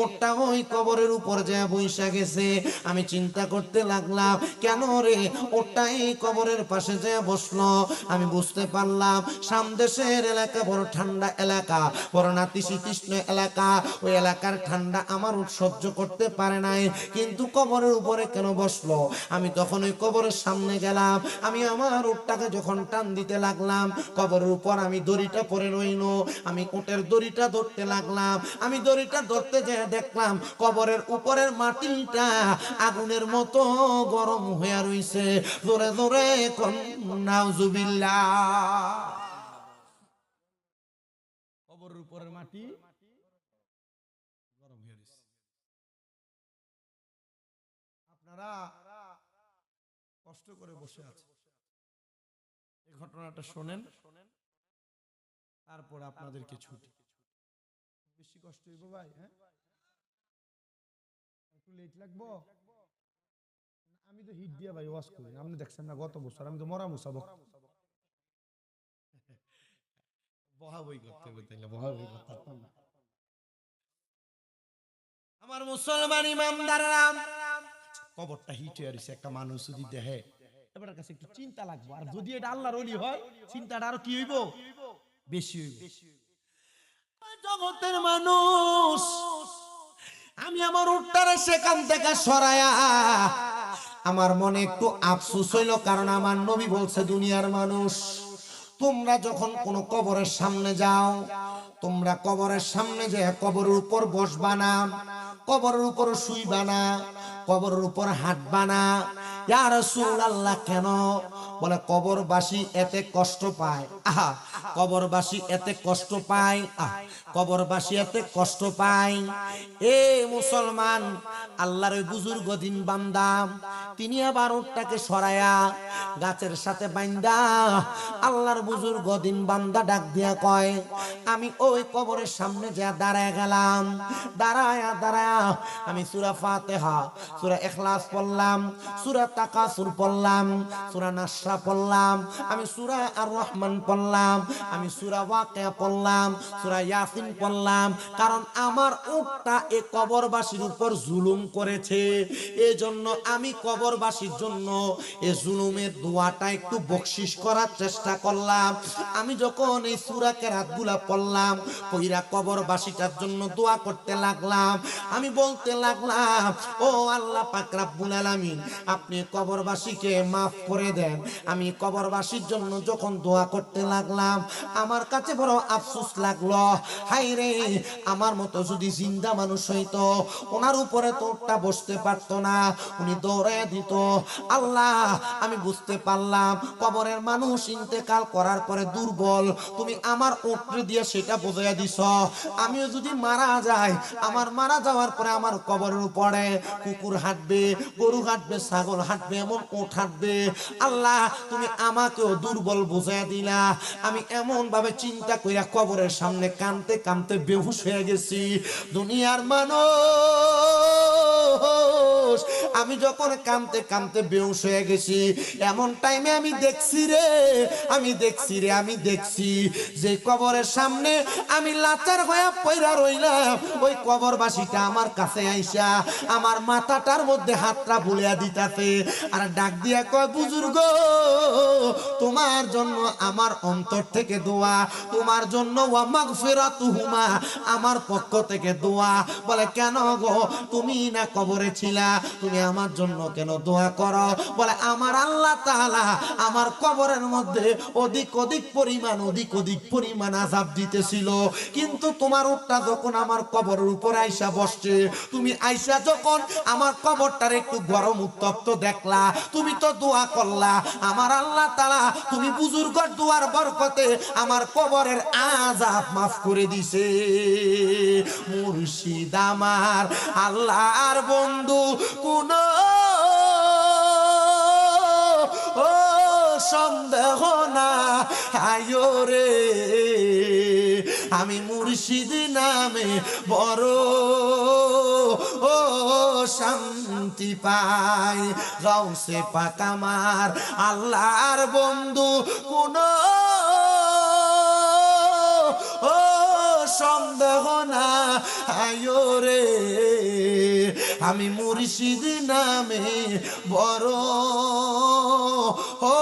ওটটা ওই কবরের উপর যায় বইসা গেছে। আমি চিন্তা করতে লাগলাম, কেন রে ওটটা এই কবরের পাশে যায় বসলো? আমি বুঝতে পারলাম সামদেশের এলাকা বড় ঠান্ডা এলাকা, বড় নাতিশীতোষ্ণ এলাকা, ওই এলাকার ঠান্ডা আমার উট সহ্য করতে পারে নাই, কিন্তু কবরের উপরে কেন বসলো? আমি তখন ওই কবরের সামনে গেলাম, আমি আমার উটটাকে যখন টান দিতে লাগলাম, কবরের উপর আমি দড়িটা পরে রইল, আমি উটের দড়িটা ধরতে লাগলাম। আমি দড়িটা ধরতে যেয়ে দেখলাম কবরের উপরের মাটিটা আগুনের মতো গরম হয়ে রইছে। জোরে জোরে কোন নাউজুবিল্লাহ। কবরের উপরের মাটি গরম হয়ে রইছে। আপনারা কষ্ট করে বসে আছেন, এই ঘটনাটা শোনেন, তারপর আপনাদেরকে ছুটি। বেশি কষ্ট হইব ভাই? হ্যাঁ, একটু লেট লাগবো। আমি তো হিট দিয়া ভাই ওয়াজ করি, আপনি দেখছেন না গত বছর আমি তো মরা মুসাবো বহাবই করতে হবে, তাইলে বহাবই করতে পারতাম না। আমার মুসলমান ইমামদাররা, কবরটা হিট হয়ে রইছে, একটা মানুষ যদি দেখে এবার কাছে একটু চিন্তা লাগবে, আর যদি এটা আল্লাহর ওলি হয় চিন্তাটা আরো কি হইব, বেশি হইব। জগতের মানুষ, আমি আমার উটটারে সেখান থেকে সরায়া আমার মনে একটু আফসোস হইল, কারণ আমার নবী বলছে দুনিয়ার মানুষ, তোমরা যখন কোন কবরের সামনে যাও, তোমরা কবরের সামনে যে কবরের উপর বসবা না, কবরের উপর শুইবা না, কবরের উপর হাঁটবা না। ইয়া রাসূলুল্লাহ কেন? বলে কবরবাসী এতে কষ্ট পায়। আহা, কবরবাসী এতে কষ্ট পায়, কবরবাসী এতে কষ্ট পায়। এ মুসলমান, আল্লাহর ওই বুজুর্গ দিন বান্দা, তিনি আবার উটটাকে সরায়া গাছের সাথে বাইন্দা আল্লাহর বুজুর্গ দিন বান্দা ডাক দিয়া কয়, আমি ওই কবরের সামনে যা দাঁড়ায় গেলাম, দাঁড়ায়া দাঁড়ায়া আমি সূরা ফাতিহা, সূরা ইখলাস পড়লাম, সূরা তাকাসুর পড়লাম, সূরা নাসরা পড়লাম, আমি সূরা আর রহমান পড়লাম, আমি সূরা ওয়াকিয়া পড়লাম, সূরা ইয়াসিন পড়লাম। কারণ আমার উটটা এই কবরবাসীর উপর জুলুম করেছে, এজন্য আমি কবরবাসীর জন্য এই জুলুমের দোয়াটা একটু বকশিশ করার চেষ্টা করলাম। আমি যখন এই সূরা কেরাতগুলা পড়লাম, কইরা কবরবাসীটার জন্য দোয়া করতে লাগলাম। আমি বলতে লাগলাম, ও আল্লাহ পাক রব্বুল আলামিন, আপনি কবরবাসীকে মাফ করে দেন। আমি কবরবাসীর জন্য যখন দোয়া করতে লাগলাম, আমার কাছে বড় আফসোস লাগলো, হায় রে, আমার মতো যদি জিন্দা মানুষ হইতো, ওনার উপরে তো উটটা বসতে পারতো না, উনি দৌড়ে দিত। আল্লাহ, আমি বুঝতে পারলাম কবরের মানুষ ইন্তেকাল করার পরে দুর্বল, তুমি আমার উটরে দিয়ে সেটা বোঝাইয়া দিছ। আমিও যদি মারা যাই, আমার মারা যাওয়ার পরে আমার কবরের উপরে কুকুর হাঁটবে, গরু হাঁটবে, ছাগল হাঁটবে, এমন উট হাঁটবে। আল্লাহ, তুমি আমাকেও দুর্বল বোঝাইয়া দিলা। আমি এমন ভাবে চিন্তা কইরা কবরের সামনে কাঁদতে কাঁদতে বেহুশ হয়ে গেছি। দুনিয়ার মানুষ, আমি যখন কাঁদতে কাঁদতে বেহুশ হয়ে গেছি, এমন টাইমে আমি দেখছি রে, আমি দেখছি যে কবরের সামনে আমি লাচার হয়ে পয়রা রইলাম, ওই কবরবাসীটা আমার কাছে আইসা আমার মাথাটার মধ্যে হাতটা বুলিয়া দিতাছে, আর ডাক দিয়া কয়, বুজুর্গ, তোমার জন্য আমার অন্তর থেকে দোয়া, তোমার জন্য ওয়া মাগফিরাতুহুমা, আমার পক্ষ থেকে দোয়া। বলে কেন গো, তুমি না কবরে ছিলা, তুমি আমার জন্য কেন দোয়া করো? বলে আমার আল্লাহ তাআলা আমার কবরের মধ্যে অধিক পরিমাণ আযাব দিতেছিল, কিন্তু তোমার উটটা যখন আমার কবরের উপর আইসা বসছে, তুমি আইসা যখন আমার কবরটার একটু গরম উত্তপ্ত দেখলা, তুমি তো দোয়া করলা, আমার আল্লাহ তাআলা তুমি বুজুর্গর দোয়ার বরকতে আমার কবরের আযাব মাফ করে দিছে। মুর্শিদ আমার আল্লাহর বন্ধু, কোন ও সন্দেহ না আয়ো রে, আমি মুর্শিদ নামে বড় ও শান্তি পাই। গাউসে পাক আমার আল্লাহর বন্ধু, কোন ও সন্দেহ না আয়ো রে, আমি মুর্শিদ নামে বড় ও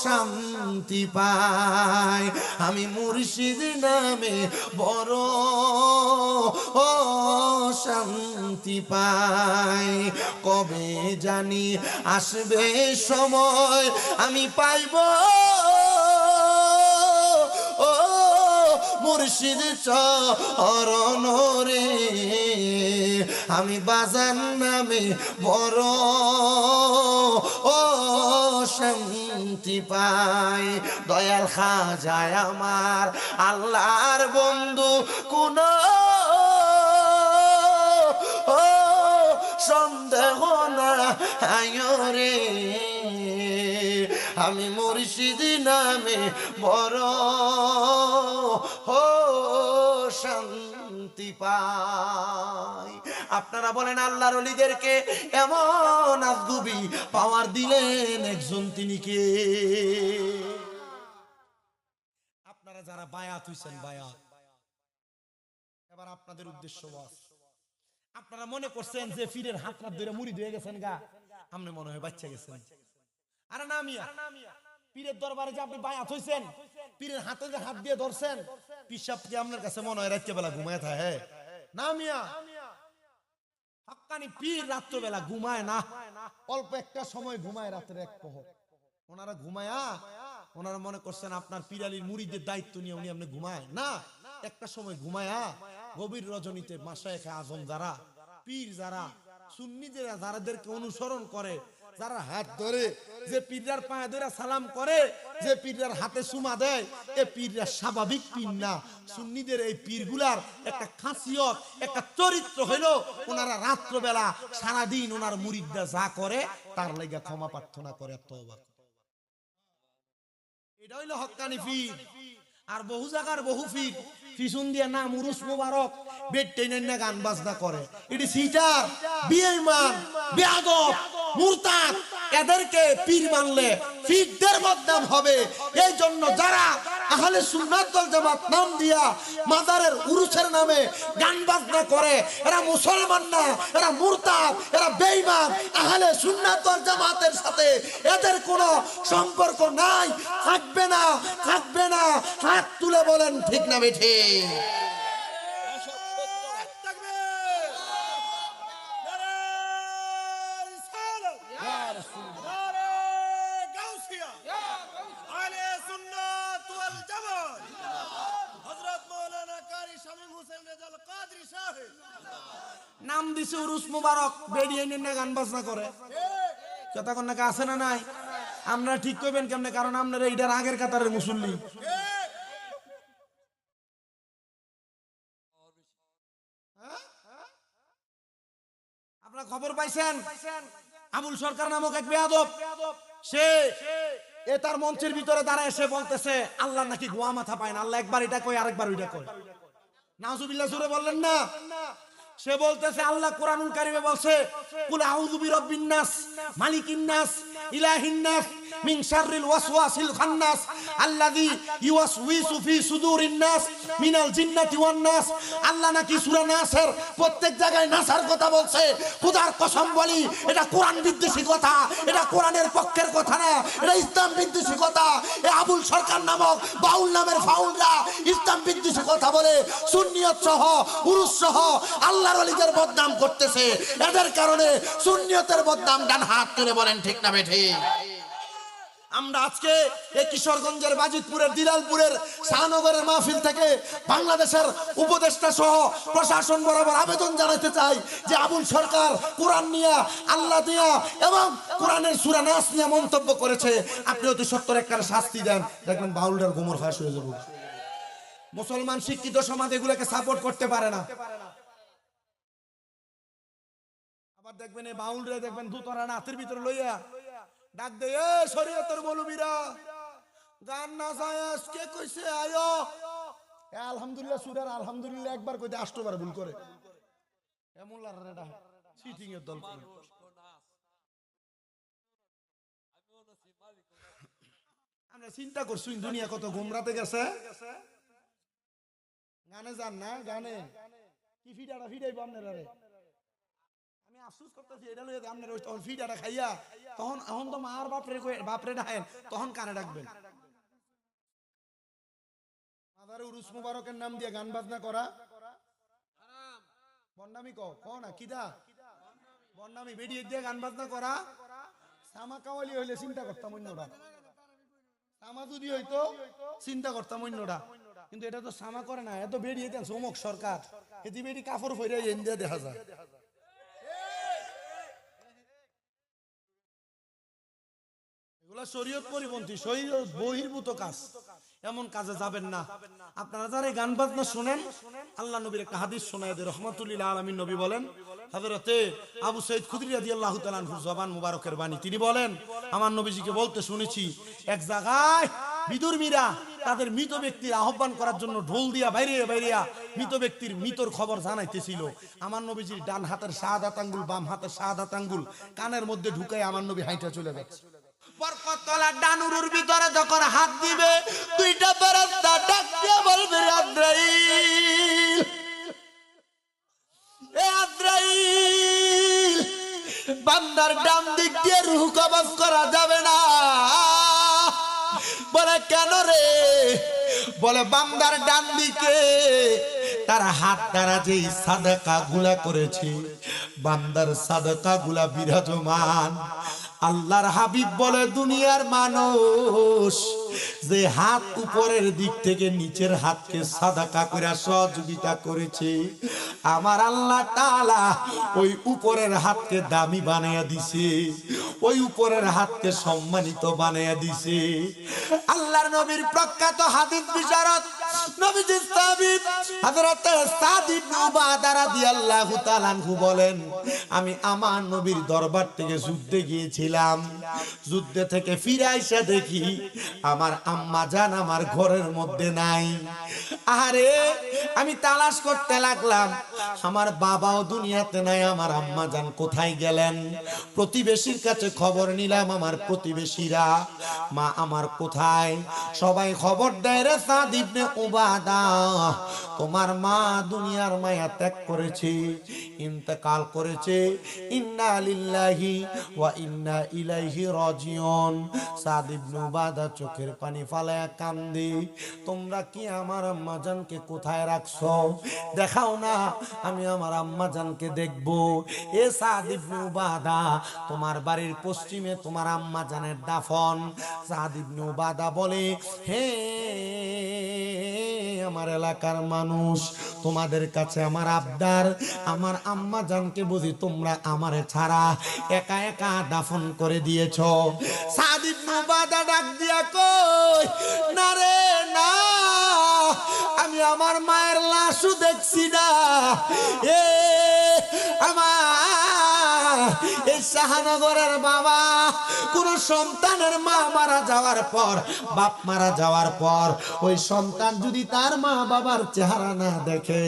শান্তি পাই, আমি মুর্শিদ নামে বড় ও শান্তি পাই। কবে জানি আসবে সময়, আমি পাইব ও মুর্শিদ চরণ রে, আমি বাজার নামে বড় ও শান্তি পাই। দয়াল খাজায় আমার আল্লাহর বন্ধু, কোন ও সন্দেহ না আয়ো রে, আমি মুর্শিদ নামে বড় ও শান্তি পাই। আপনারা বলেন আল্লাহর ওলিদেরকে এমন আজগুবি পাওয়ার দিলেন একজন, তিনি কে? আপনারা যারা বায়াত হইছেন, বায়াত, এবার আপনাদের উদ্দেশ্য ওয়াজ। আপনারা মনে করছেন যে ফিরের হাত হাত ধরে মুড়ি দিয়ে গেছেন গা, আপনি মনে হয় বাচ্চা গেছেন। আরে না মিয়া, পীরের দরবারে যে আপনি বায়াত হইছেন, পীরের হাতে যে হাত দিয়ে ধরছেন, পিসাব কি আপনার কাছে মনে হয় রাত্রে বেলা ঘুমায় থাকে? না মিয়া, হাক্কানি পীর রাত্রে বেলা ঘুমায় না, অল্প একটা সময় ঘুমায়, রাতের এক প্রহর। ওনারা ঘুমায়া ওনারা মনে করছেন আপনার পীরালির মুরিদের দায়িত্ব নিয়ে উনি আপনি ঘুমায় না, একটা সময় ঘুমায়া গভীর রজনীতে মাশায়েখে আজম যারা পীর যারা সুন্নিরা যারাদেরকে অনুসরণ করে, যারা হাত ধরে, যে পীররার পায়ে ধরে সালাম করে, যে পীররার হাতে চুমা দেয়, এই পীররা স্বাভাবিক পীর না। সুন্নিদের এই পীরগুলার একটা খাসিয়ত, একটা চরিত্র হইল ওনারা রাত্রবেলা সারাদিন ওনার মুরিদরা যা করে তার লাগা ক্ষমা প্রার্থনা করে, তওবা। এটা হইল হক্কানি পীর। আর বহু জায়গার বহু পীর পিছন দিয়ে নাম উরুস মোবারক বেড টেনের না গান বাজনা করে, এটি সিটার বেঈমান বেয়াদব মুরতাদ। এদেরকে পীর মানলে পীরদের বদনাম হবে। এই জন্য যারা আহলে সুন্নাত ওয়াল জামাত নাম দিয়া মাজারের উরুসের নামে গান বাজনা করে, এরা মুসলমান না, এরা মুরতাদ, এরা বেঈমান। আহলে সুন্নাত ওয়াল জামাতের সাথে এদের কোনো সম্পর্ক নাই, থাকবে না, থাকবে না। হাত তুলে বলেন ঠিক না বেঠি? নাম দিছে উরুস মুবারক, বেরিয়ে নিয়ে গান বাজনা করে। কথা কোন নাকি আছে না নাই? আমরা ঠিক করবেন কেমনে? কারণ আপনারা এইটার আগের কাতারের মুসল্লি। আপনারা খবর পাইছেন আবুল সরকার নামক এক বেয়াদব, সে তার মঞ্চের ভিতরে দাঁড়ায় এসে বলতেছে আল্লাহ নাকি গোয়া মাথা পায় না। আল্লাহ একবার এটা কয়, আরেকবার ওইটা কয়। নাউজুবিল্লাহ জোরে বললেন না? সে বলতেছে আল্লাহ কোরআনুল কারীমে বলছে কুল আউযু বিরাব্বিন নাস মালিকিন নাস ইলাহিন নাস মিন শাররিল ওয়াসওয়াসিল খান্নাস আল্লাযী ইউওয়াসউইসু ফি সুদুরিন নাস মিনাল জিন্নাতি ওয়ান নাস। আল্লাহ নাকি সূরা নাসের প্রত্যেক জায়গায় নাসার কথা বলছে। খোদার কসম বলি, এটা কোরআন বিদ্বেষী কথা, এটা কোরআনের পক্ষের কথা না, এটা ইসলাম বিদ্বেষী কথা। এই আবুল সরকার নামক বাউল নামের ফাউলরা ইসলাম বিদ্বেষী কথা বলে সুন্নিয়ত সহ উরুস সহ আল্লাহর ওলিদের বদনাম করতেছে। এদের কারণে সুন্নিয়তের বদনাম ডান হাত তুলে বলেন ঠিক না বেঠিক? আমরা আজকে এই কিশোরগঞ্জের বাজিতপুরের দিলালপুরের শাহনগরের মাহফিল থেকে বাংলাদেশের উপদেষ্টা সহ প্রশাসন বরাবর আবেদন জানাতে চাই যে আবুল সরকার কোরআন নিয়ে, আল্লাহ নিয়ে এবং কোরআনের সূরা নাস নিয়ে মন্তব্য করেছে। আপনি অতি সত্তর একটা শাস্তি দেন, দেখবেন বাউলটার গোমর ফাঁস হয়ে যাবে। মুসলমান শিক্ষিত সমাজ এগুলোকে সাপোর্ট করতে পারে না। আবার দেখবেন এই বাউলরে দেখবেন দুতরা নাথের ভিতরে লইয়া ডাক দে, এ শরীয়তের মৌলবীরা গান না যায় আজকে কইছে আয়ো। আলহামদুলিল্লাহ সূরার আলহামদুলিল্লাহ একবার কইতে 8 বার ভুল করে। এমন লারেডা চিটিং এর দল করে। আমরা চিন্তা করছি দুনিয়া কত গোমরাতে গেছে। গানে যান না, গানে কি ফিডাটা ফিডাইবো আপনারা রে। আমি আফসোস করতেছি এটা লইয়া আপনারা ওই তখন ফিডাটা খাইয়া তখন এখন তো মার বাপরে ডাকেন, তখন কানে ডাকবেন। মাদারে উরুস মুবারকের নাম দিয়ে গান বাজনা করা হারাম। বন্নামি কও না কিদা বন্নামি বেরিয়ে দিয়ে গান বাজনা করা। সামা কাওয়ালি হইলে চিন্তা করতাম অন্যটা, সামা যদি হইতো চিন্তা করতাম অন্যটা, কিন্তু এটা তো সামা করে না। এত বেরিয়ে দেন চমক সরকার, এটি বেরি কাপড় ফইরা ইন্ডিয়া দেখা যায়। এগুলা শরীয়ত পরিপন্থী, শরীয়ত বহির্ভূত কাজ, এমন কাজে যাবেন না। আপনারা যারা গান বাজনা শুনেন, আল্লাহ নবীর একটা হাদিস শোনায় দেয়, রহমাতুল আলামিন নবী বলেন, হযরতে আবু সাঈদ খুদরী রাদিয়াল্লাহু তাআলা আনহুর জবান মুবারকের বাণী, তিনি বলেন আমার নবীজিকে বলতে শুনেছি, এক জায়গায় বিদুর্মীরা তাদের মৃত ব্যক্তির আহ্বান করার জন্য ঢোল দিয়া বাইরে বাইরিয়া মৃত ব্যক্তির মৃতর খবর জানাইতেছিল। আমার নবীজির ডান হাতের শাহাদাত আঙ্গুল বাম হাতের শাহাদাত আঙ্গুল কানের মধ্যে ঢুকাই আমার নবী হাইটা চলে যাচ্ছে। বরকতলা ডানুরুর ভিতরে যখন হাত দিবে, দুইটা ফেরেশতা ডাক দিয়ে বলবে, আদ্রাইল, এ আদ্রাইল, বান্দার ডান দিক দিয়ে রূহ কবজ করা যাবে না। বলে কেন রে? বলে বান্দার ডান দিকে তার হাত দ্বারা যেই সাদাকা গুলা করেছে, বান্দার সাদাকা গুলা বিরাজমান, আল্লাহর হাবিব বলে দুনিয়ার মানুষ যে হাত উপরের দিক থেকে নিচের হাতকে সাদাকা করে সহযোগিতা করেছে, আমার আল্লাহ তাআলা ওই উপরের হাতকে দামি বানায়া দিছে, ওই উপরের হাতকে সম্মানিত বানায়া দিছে। আল্লাহর নবীর প্রখ্যাত হাদিস বিশারদ নবীজি সাহাবী হযরত সাদ ইবনে উবাদা রাদিয়াল্লাহু তাআলা আনহু বলেন, আমি আমার নবীর দরবার থেকে যুদ্ধে গিয়েছিলাম, যুদ্ধে থেকে ফিরে এসে দেখি আমার আম্মা জান আমার ঘরের মধ্যে নাই। আরে আমি তালাশ করতে লাগলাম, আমার বাবাও দুনিয়াতে নাই, আমার আম্মা জান কোথায় গেলেন? প্রতিবেশীর কাছে খবর নিলাম, আমার প্রতিবেশীরা মা আমার কোথায়? সবাই খবর দেয়, রে সাদ ইবনে উবাদা, তোমার মা দুনিয়ার মায়া ত্যাগ করেছে, ইন্তেকাল করেছে। ইন্না লিল্লাহি ওয়া ইন্না ইলাইহি রাজিউন। সাদ ইবনে উবাদা চোখের পানি ফালায়া কান্দে, তোমরা কি আমার আম্মা জানকে কোথায় রাখছো? দেখাও না, আমি আমার আম্মা জানকে দেখবো। এ সাদ ইবনে উবাদা, তোমার বাড়ির পশ্চিমে তোমার আম্মা জানের দাফন। সাদ ইবনে উবাদা বলে, হে আমার এলাকার মানুষ, তোমাদের কাছে আমার আবদার, আমার আম্মা জানকে বুঝি তোমরা আমারে ছাড়া একা একা দাফন করে দিয়েছো? সাদ ইবনে উবাদা ডাক দিয়া কই, না রে না, আমি আমার মায়ের লাশও দেখছি না। এ আমার এই শাহনগরের বাবা, কোন সন্তানের মা মারা যাওয়ার পর, বাপ মারা যাওয়ার পর ওই সন্তান যদি তার মা বাবার চেহারা না দেখে,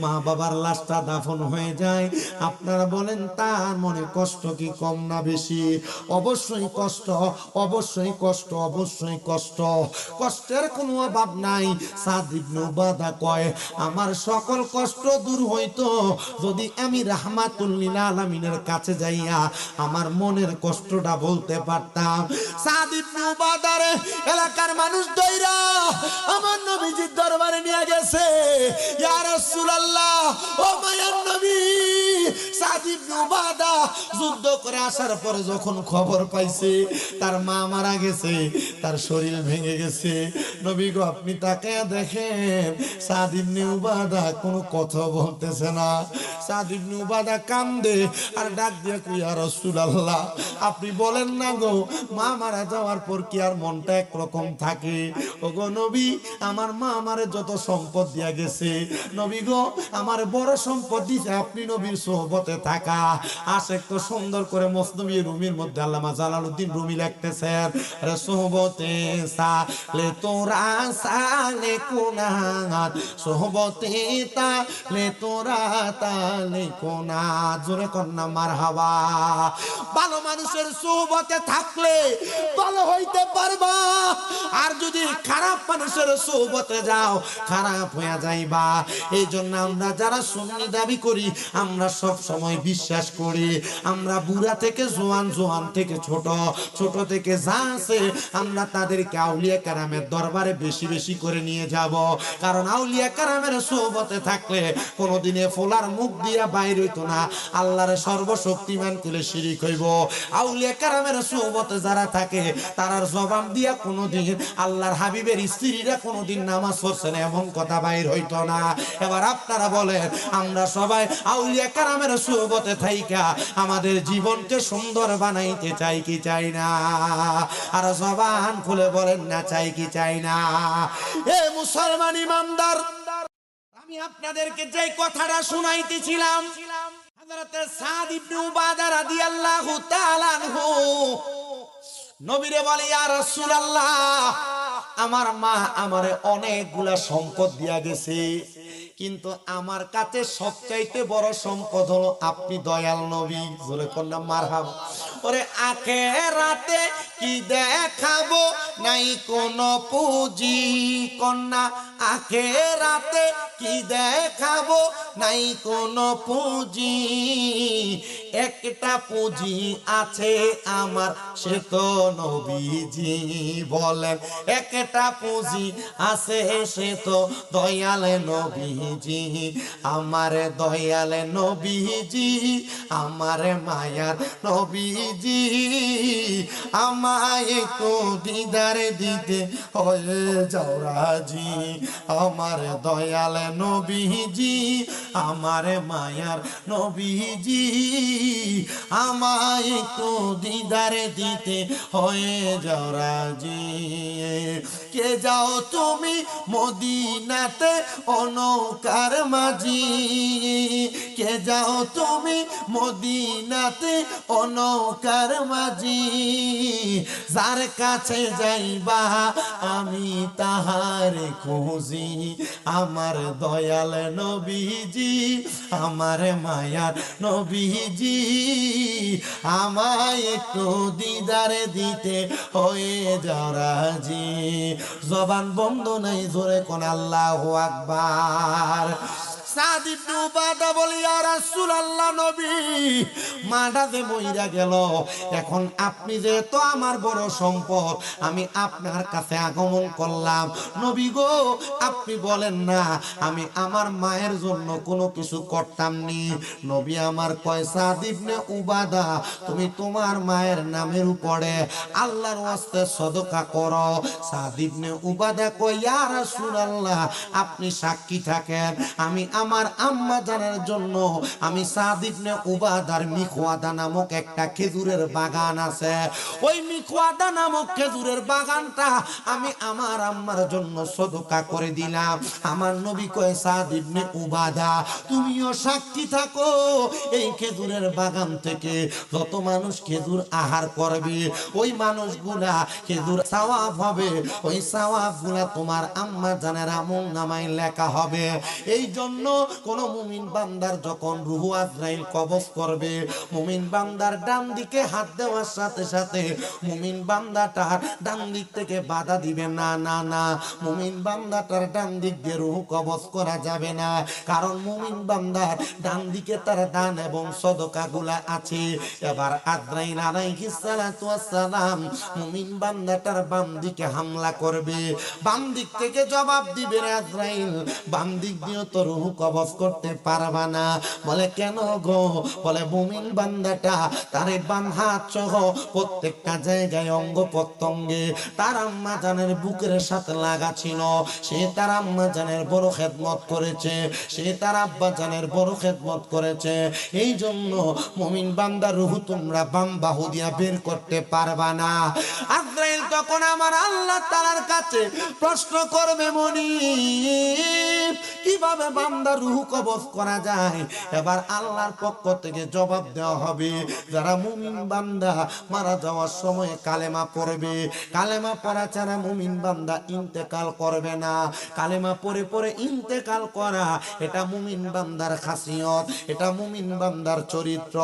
মা বাবার লাশটা দাফন হয়ে যায়, আপনারা বলেন তার মনে কষ্ট কি কম না বেশি? অবশ্যই কষ্ট, অবশ্যই কষ্ট, অবশ্যই কষ্ট। কষ্টের কোনো অভাব নাই। সাদ ইবনে উবাদা কয়, আমার সকল কষ্ট দূর হইতো যদি আমি রাহমাতুল লিল আলামিনের কাছে যাইয়া আমার মনের কষ্টটা বলতে পারতাম। সাদ ইবনে উবাদার এলাকার মানুষ দইরা আমার নবীজির দরবারে নিয়ে গেছে। ইয়া রাসূলুল্লাহ, ও মায়ার নবী, সাদ ইবনে উবাদা যুদ্ধ করে আসার পরে যখন খবর পাইছে তার মা মারা গেছে, তার শরীর ভেঙে গেছে, নবী গো আপনি তাকে দেখেন, সাদ ইবনে উবাদা কোনো কথা বলতেছে না। সাদ ইবনে উবাদা কান্দে আর ডাক দিয়ে কই, ইয়া রাসূলুল্লাহ, আপনি বলেন না গো, মা মারা যাওয়ার পর কি আর মনটা একরকম থাকে? ও গো নবী, আমার মা আমারে যত সম্পদ দিয়া গেছে, নবী গো আমার বড় সম্পদ দিছে আপনি নবীর সোহবতে থাকা। আশেক তো সুন্দর করে মসনবী রুমির মধ্যে আল্লামা জালালউদ্দিন রুমি লিখতেছেন, আরে সোহবতে সালে তোরা সালে কোনাত, সোহবতে তালে তোরা তালে কোনাত। জোরে কন্যা মারহাবা। ভালো মানুষের সোহবতে থাকলে ভালো হইতে পারবা, আর যদি খারাপ মানুষের সোহবতে যাও খারাপ হয়ে যাইবা। এই জন্য আমরা যারা সুন্নি দাবি করি, আমরা সব সময় বিশ্বাস করি আমরা বুড়া থেকে জোয়ান, জোয়ান থেকে ছোট, ছোট থেকে যা আছে আমরা তাদেরকে আউলিয়া কেরামের দরবারে বেশি বেশি করে নিয়ে যাব। কারণ আউলিয়া কেরামের সোহবতে থাকলে কোনোদিনে ফোলার মুখ দিয়া বাইর হইতো না, আল্লাহর সর্বশক্তিমান কুলে শিরিক হইব। আউলিয়া কেরামের সোহবতে যারা থাকে তারার জবান দিয়া কোনোদিন আল্লাহর হাবিবের স্ত্রীরা কোনোদিন নামাজ পড়ছে না এমন কথা বাইর হইতো না। এবার আপনারা বলেন, আমরা সবাই আউলিয়া কেরামের সোহবতে থাইকা আমাদের জীবনকে সুন্দর বানাইতে চাই কি চাই না? আর জবান খুলে বলেন না, চাই কি চাই না? এ মুসলমান ইমানদার, আমি আপনাদেরকে যে কথাটা শুনাইতেছিলাম, হযরত সাদ ইবনে উবাদা রাদিয়াল্লাহু তাআলা আনহু নবীরে বলে, ইয়া রাসূলুল্লাহ, আমার মা আমারে অনেকগুলা সম্পদ দিয়া গেছে, কিন্তু আমার কাছে সবচাইতে বড় সম্পদ হলো আপনি দয়াল নবী। জোরে কন্যা মারহাবা। ওরে আখিরাতে কি দেখাবো, নাই কোন পুঁজি, কন্যা আখিরাতে কি দেখাবো নাই কোনো পুঁজি, একটা পুঁজি আছে আমার সে তো নবীজি। বলেন একটা পুঁজি আছে সে তো দয়াল নবীজি, আমার দয়াল নবীজি, আমার মায়ার নবীজি, আমায় একটু দিদার দিতে হয়ে যাও রাজি, আমার দয়াল নবীজি, আমার মায়ার নবীজি, আমায় একটু দিদার দিতে হয়ে যাও রাজি। কে যাও তুমি মদিনাতে অনৌকার মাঝি, কে যাও তুমি মদিনাতে অনৌকার মাঝি, যার কাছে যাইবা আমি তাহার খুঁজি, আমার দয়াল নবীজি, আমার মায়ার নবীজি, আমায় একটু দিদার দিতে হয়ে যাও রাজি। জবান বন্ধ নাই, জোরে কোন আল্লাহু আকবার। সাদ ইবনে উবাদা বলে ইয়া রাসূলুল্লাহ, নবী মাটাতে বইরা গেল, এখন আপনি যেহেতু আমার বড় সম্পদ, আমি আপনার কাছে আগমন করলাম, নবী গো আপনি বলেন না আমি আমার মায়ের জন্য কোনো কিছু করতাম নি। নবী আমার কয় সাদ ইবনে উবাদা, তুমি তোমার মায়ের নামের উপরে আল্লাহর ওয়াস্তে সদকা করো। সাদ ইবনে উবাদা কয় ইয়া রাসূলুল্লাহ, আপনি সাক্ষী থাকেন, আমি আমার আম্মা জানের জন্য আমি সাদ ইবনে উবাদার মিখওয়াদা নামক একটা খেজুরের বাগান আছে, ওই মিখওয়াদা নামক খেজুরের বাগানটা আমি আমার আম্মার জন্য সদকা করে দিলাম। আমার নবী কয় সাদ ইবনে উবাদা তুমিও সাক্ষী থাকো, এই খেজুরের বাগান থেকে যত মানুষ খেজুর আহার করবে ওই মানুষগুলা খেজুর সওয়াব হবে, ওই সওয়াব গুলা তোমার আম্মা জানের আমল নামায় লেখা হবে। এই জন্য কোন মুমিন বান্দার যখন রূহ আজরাইল কবজ করবে, মুমিন বান্দার ডান দিকে হাত দেওয়ার সাথে সাথে মুমিন বান্দাটার ডান দিক থেকে বাধা দিবে না, না না, মুমিন বান্দাটার ডান দিক দিয়ে রূহ কবজ করা যাবে না, কারণ মুমিন বান্দার ডান দিকে তার দান এবং সদকা গুলা আছে। এবার আজরাইল আলাইহিস সালাতু ওয়াস সালাম মুমিন বান্দাটার বাম দিকে হামলা করবে, বাম দিক থেকে জবাব দিবে আজরাইল, বাম দিক দিয়ে তো রূহ কবজ করতে পারবা না। বলে কেন গো? বলে মুমিন বান্দাটা তার বাম হাত সহ প্রত্যেকটা জায়গায় অঙ্গ প্রত্যঙ্গে তার আম্মা জানের বুকের সাথে লাগা ছিল, সে তার আম্মা জানের বড় খেদমত করেছে, সে তার আব্বা জানের বড় খেদমত করেছে। এই জন্য মুমিন বান্দার রূহ তোমরা বাম বাহু দিয়া বের করতে পারবা না। আজরাইল তখন আমার আল্লাহ তাআলার কাছে প্রশ্ন করবে, মনিব কিভাবে বান্দার রূহ কবজ করা যায়? এবার আল্লাহর পক্ষ থেকে জবাব দেওয়া হবে, যারা মুমিন বান্দা মারা যাওয়ার সময় কালেমা পড়বে, কালেমা পড়া ছাড়া মুমিন বান্দা ইন্তেকাল করবে না। কালেমা পড়ে পড়ে ইন্তেকাল করা এটা মুমিন বান্দার খাসিয়ত, এটা মুমিন বান্দার চরিত্র।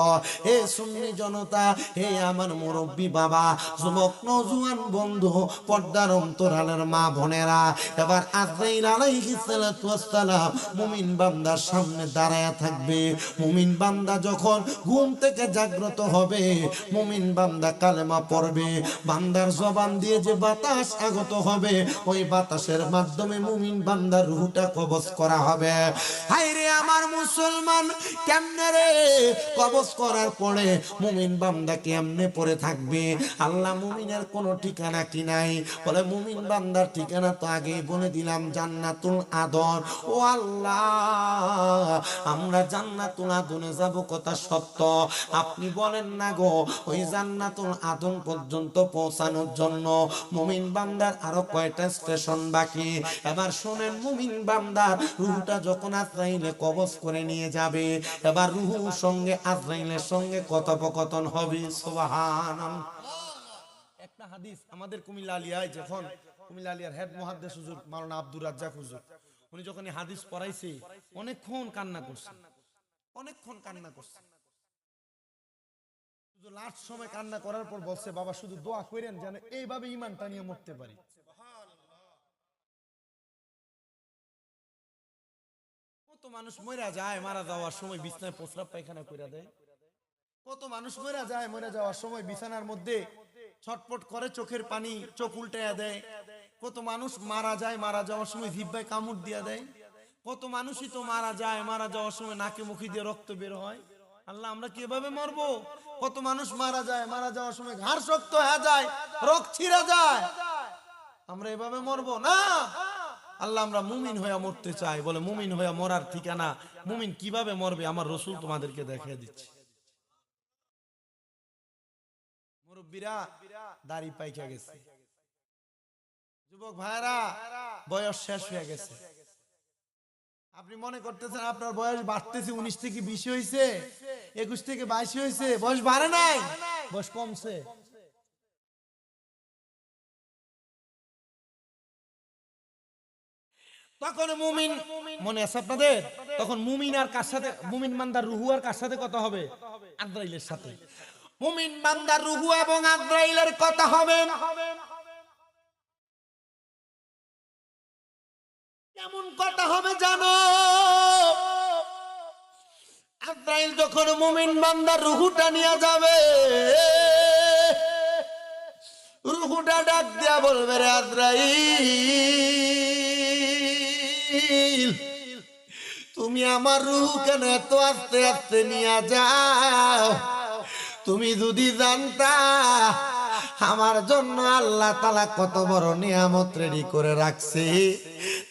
হে সুন্নি জনতা, হে আমার মুরব্বী বাবা, যুবক নওজোয়ান বন্ধু, পর্দার অন্তরালের মা বোনেরা, এবার আজরাইল আলাইহিস সালাতু ওয়াস সালাম মুমিন বান্দার সামনে দাঁড়ায়া থাকবে। মুমিন বান্দা যখন ঘুম থেকে জাগ্রত হবে, মুমিন বান্দা কালেমা পড়বে, বান্দার জবান দিয়ে যে বাতাস আগত হবে ওই বাতাসের মাধ্যমে মুমিন বান্দার রূহটা কবজ করা হবে। হায় রে আমার মুসলমান, কেমনে রে কবজ করার পরে মুমিন বান্দা কেমনে পড়ে থাকবে? আল্লাহ মুমিনের কোনো ঠিকানা কি নাই? বলে মুমিন বান্দার ঠিকানা তো আগেই বলে দিলাম, জান্নাতুল আদন। ও আল্লাহ, আমরা জান্নাতুল আদনে যাব কথা সত্য, আপনি বলেন না গো ওই জান্নাতুল আদন পর্যন্ত পৌঁছানোর জন্য মুমিন বান্দার আরো কয়টা স্টেশন বাকি? এবার শুনেন, মুমিন বান্দার রূহটা যখন আজরাইলে কবজ করে নিয়ে যাবে, এবার রূহুর সঙ্গে আজরাইলের সঙ্গে কথোপকথন হবে। সুবহানাল্লাহ। একটা হাদিস আমাদের কুমিল্লা আলিয়ায়, যখন কুমিল্লা আলিয়ার হেড মুহাদ্দিস হুজুর মাওলানা আব্দুর রাজ্জাক হুজুর, উনি যখন এই হাদিস পড়াইছে অনেকক্ষণ কান্না করছে, অনেকক্ষণ কান্না করছে। শুধু লাস্ট সময় কান্না করার পর বলছে, বাবা শুধু দোয়া করেন যেন এইভাবে ঈমানটা নিয়ে মরতে পারি। মানুষ মরে যায়, মারা যাওয়ার সময় বিছানায় প্রস্রাব পায়খানা করে দেয়। কত মানুষ মরে যায়, মরে যাওয়ার সময় বিছানার মধ্যে ছটপট করে, চোখের পানি চোখ উল্টাইয়া দেয়। কত মানুষ মারা যায়, মারা যাওয়ার সময় জিহ্বায় কামড় দিয়া দেয়। কত মানুষই তো মারা যায়, মারা যাওয়ার সময় নাকে মুখে দিয়ে রক্ত বের হয়। আল্লাহ, আমরা কিভাবে মরবো? কত মানুষ মারা যায়, মারা যাওয়ার সময় ঘাড় শক্ত হয়ে যায়, রক্ত ছিঁড়ে যায়। আমরা এভাবে মরবো না। আল্লাহ, আমরা মুমিন হয়ে মরতে চাই। বলে মুমিন হয়ে মরার ঠিকানা, মুমিন কিভাবে মরবে আমার রাসূল তোমাদেরকে দেখিয়ে দিচ্ছে। মুরব্বীরা দাড়ি পাইকা গেছে, যুবক ভাইরা বয়স শেষ হয়ে গেছে। আপনি মনে করতেছেন আপনার বয়স বাড়তেছে, 19 থেকে 20 হয়েছে, 21 থেকে 22 হয়েছে, বয়স বাড়ে নাই, বয়স কমছে। তখন মুমিন, মনে আছে আপনাদের? তখন মুমিন আর কার সাথে? মুমিন বান্দার রুহু আর কার সাথে কথা হবে? আজরাইলের সাথে। মুমিন বান্দার রুহু এবং আজরাইলের কথা হবে। কেমন কথা হবে জানো? আজরাইল যখন মুমিন বান্দার রুহুটা নিয়ে যাবে, রুহুটা ডাক দিয়া বলবে, রে আজরাইল, তুমি আমার রুহু কেন এত আস্তে আস্তে নিয়ে যাও? তুমি যদি জানতা আমার জন্য আল্লাহ তাআলা কত বড় নিয়ামত রেডি করে রাখছে,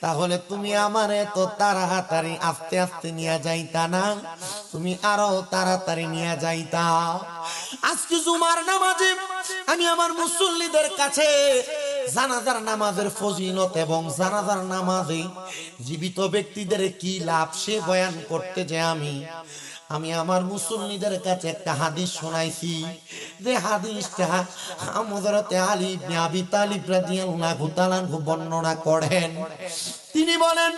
তাহলে তুমি আমার এত তাড়াতাড়ি আস্তে আস্তে নিয়ে যাইতা না, তুমি আরো তাড়াতাড়ি নিয়ে যাইতা। আজকে জুমার নামাজে আমি আমার মুসল্লিদের কাছে জানাজার নামাজের ফজিলত এবং জানাজার নামাজে জীবিত ব্যক্তিদের কি লাভ সে বয়ান করতে যে আমি আমার মুসল্লিদের কাছে একটা হাদিস শোনাইছি। যে হাদিসটা হযরত আলী ইবনে আবি তালিব রাদিয়াল্লাহু তাআলা বর্ণনা করেন। তিনি বলেন,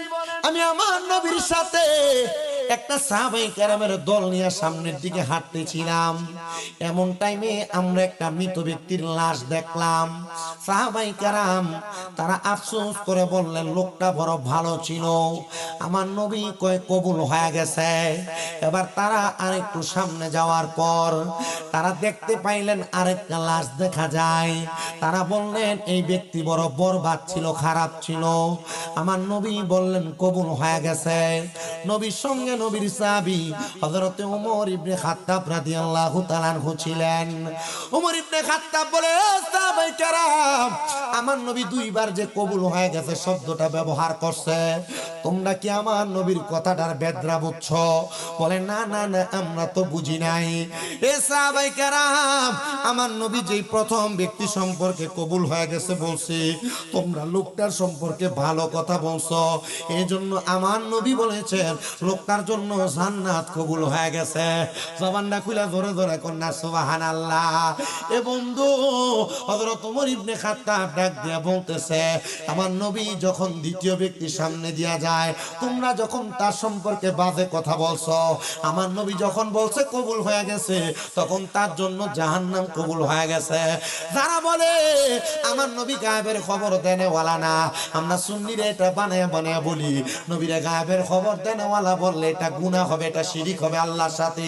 আমি আমার নবীর সাথে একটা সাহাবায়ে কেরামের দল নিয়ে সামনের দিকে হাঁটতেছিলাম। এমন টাইমে আমরা একটা মৃত ব্যক্তির লাশ দেখলাম। সাহাবায়ে কেরাম তারা আফসোস করে বললেন, লোকটা বড় ভালো ছিল, আমার নবী কয় কবুল হয়ে গেছে। এবার তারা আরেকটু সামনে যাওয়ার পর তারা দেখতে পাইলেন আরেকটা লাশ দেখা যায়। তারা বললেন, এই ব্যক্তি বড় বরবাদ ছিল, খারাপ ছিল। আমার নবী বললেন কবুল হয়ে গেছে। নবীর সঙ্গে নবীর সাহাবী হযরত ওমর ইবনে খাত্তাব রাদিয়াল্লাহু তাআলা আনহু ছিলেন। ওমর ইবনে খাত্তাব বলে, সাহাবায়ে কেরাম, আমার নবী দুইবার যে কবুল হয়ে গেছে শব্দটা ব্যবহার করছে, তোমরা কি আমার নবীর কথাটার বেদরা বুঝছো? বলে, না না না, আমরা তো বুঝি নাই। এ সাহাবায়ে কেরাম, আমার নবী যেই প্রথম ব্যক্তি সম্পর্কে কবুল হয়ে গেছে বলছি, তোমরা লোকটার সম্পর্কে ভালো কথা বলছো, এই জন্য আমার নবী বলেছেন লোকটার জন্য জান্নাত কবুল হয়ে গেছে। জবানটা খুলে জোরে জোরে কন্যা সুবহানাল্লাহ। এ বন্ধু, হযরত ওমর ইবনে খাত্তাব ডাক দিয়া বলতেছে, আমার নবী যখন দ্বিতীয় ব্যক্তি সামনে দিয়া যায়, তোমরা যখন তার সম্পর্কে বাজে কথা বলছো, আমার নবী যখন বলছে কবুল হয়ে গেছে, তখন তার জন্য জাহান্নাম কবুল হয়ে গেছে। যারা বলে আমার নবী গায়েবের খবর দেনেওয়ালা না, আমরা সুন্নিরা এটা বানায় বানায় বলি, নবীরা গায়েবের খবর দেনেওয়ালা বললে এটা গুনাহ হবে, এটা শিরিক হবে আল্লাহর সাথে।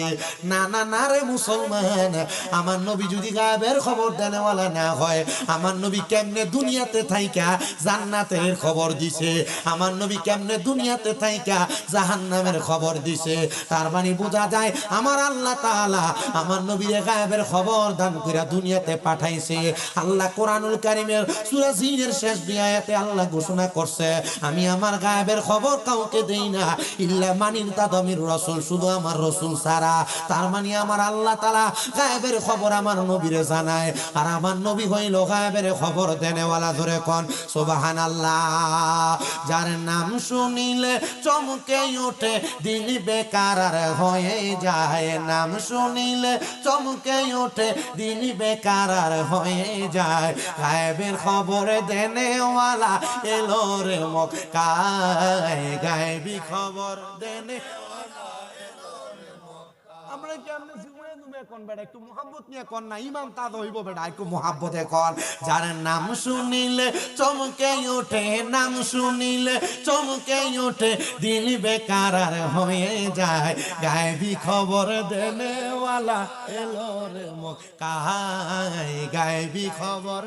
না না না রে মুসলমান, আমার নবী যদি গায়েবের খবর দেনেওয়ালা না হয়, আমার নবী কেমনে দুনিয়াতে থাইকা জান্নাতের খবর দিছে, আমার নবী কেমনে দুনিয়াতে থাইকা জাহান্নামের খবর দিছে। তার মানে বোঝা যায় আমার আল্লাহ তাআলা আমার নবীর গায়েবের খবর দান কইরা দুনিয়াতে পাঠাইছে। আল্লাহ কোরআনুল কারীমের সূরা জিনের শেষ আয়াতে আল্লাহ ঘোষণা করছে, আমি আমার গায়েবের খবর কাউকে দেই না ইল্লা মানিন তাদামির রাসূল, শুধু আমার রাসূল ছাড়া। তার মানে আমার আল্লাহ তাআলা গায়েবের খবর আমার নবীরে জানায়, আর আমার নবী হইল গায়েবের খবর দেনেওয়ালা। ধরে কোন সুবহানাল্লাহ। যার নাম শুনিলে চমকে ওঠে দিন বেকার আর হয়ে যায়, নাম শুনিলে চমকে ওঠে দিন বেকার আর হয়ে যায়, গায়েবের খবর দেনেওয়ালা এলো রে মক্কায়, গায়েবী খবর দেনেওয়ালা এলো রে মক্কায়। আমরা কেমনে তুমি কোন বেটা একটু মোহাব্বত নিয়ে কোন না ইমান তা হইব বেটা একটু মোহাব্বতে কোন যার নাম শুনিলে চমকে ওঠে নাম শুনিলে চমকে ওঠে দিল বেকারার হয়ে যায় গায়েবী খবর দেনেওয়ালা এলো রে মক্কায় গায়েবী খবর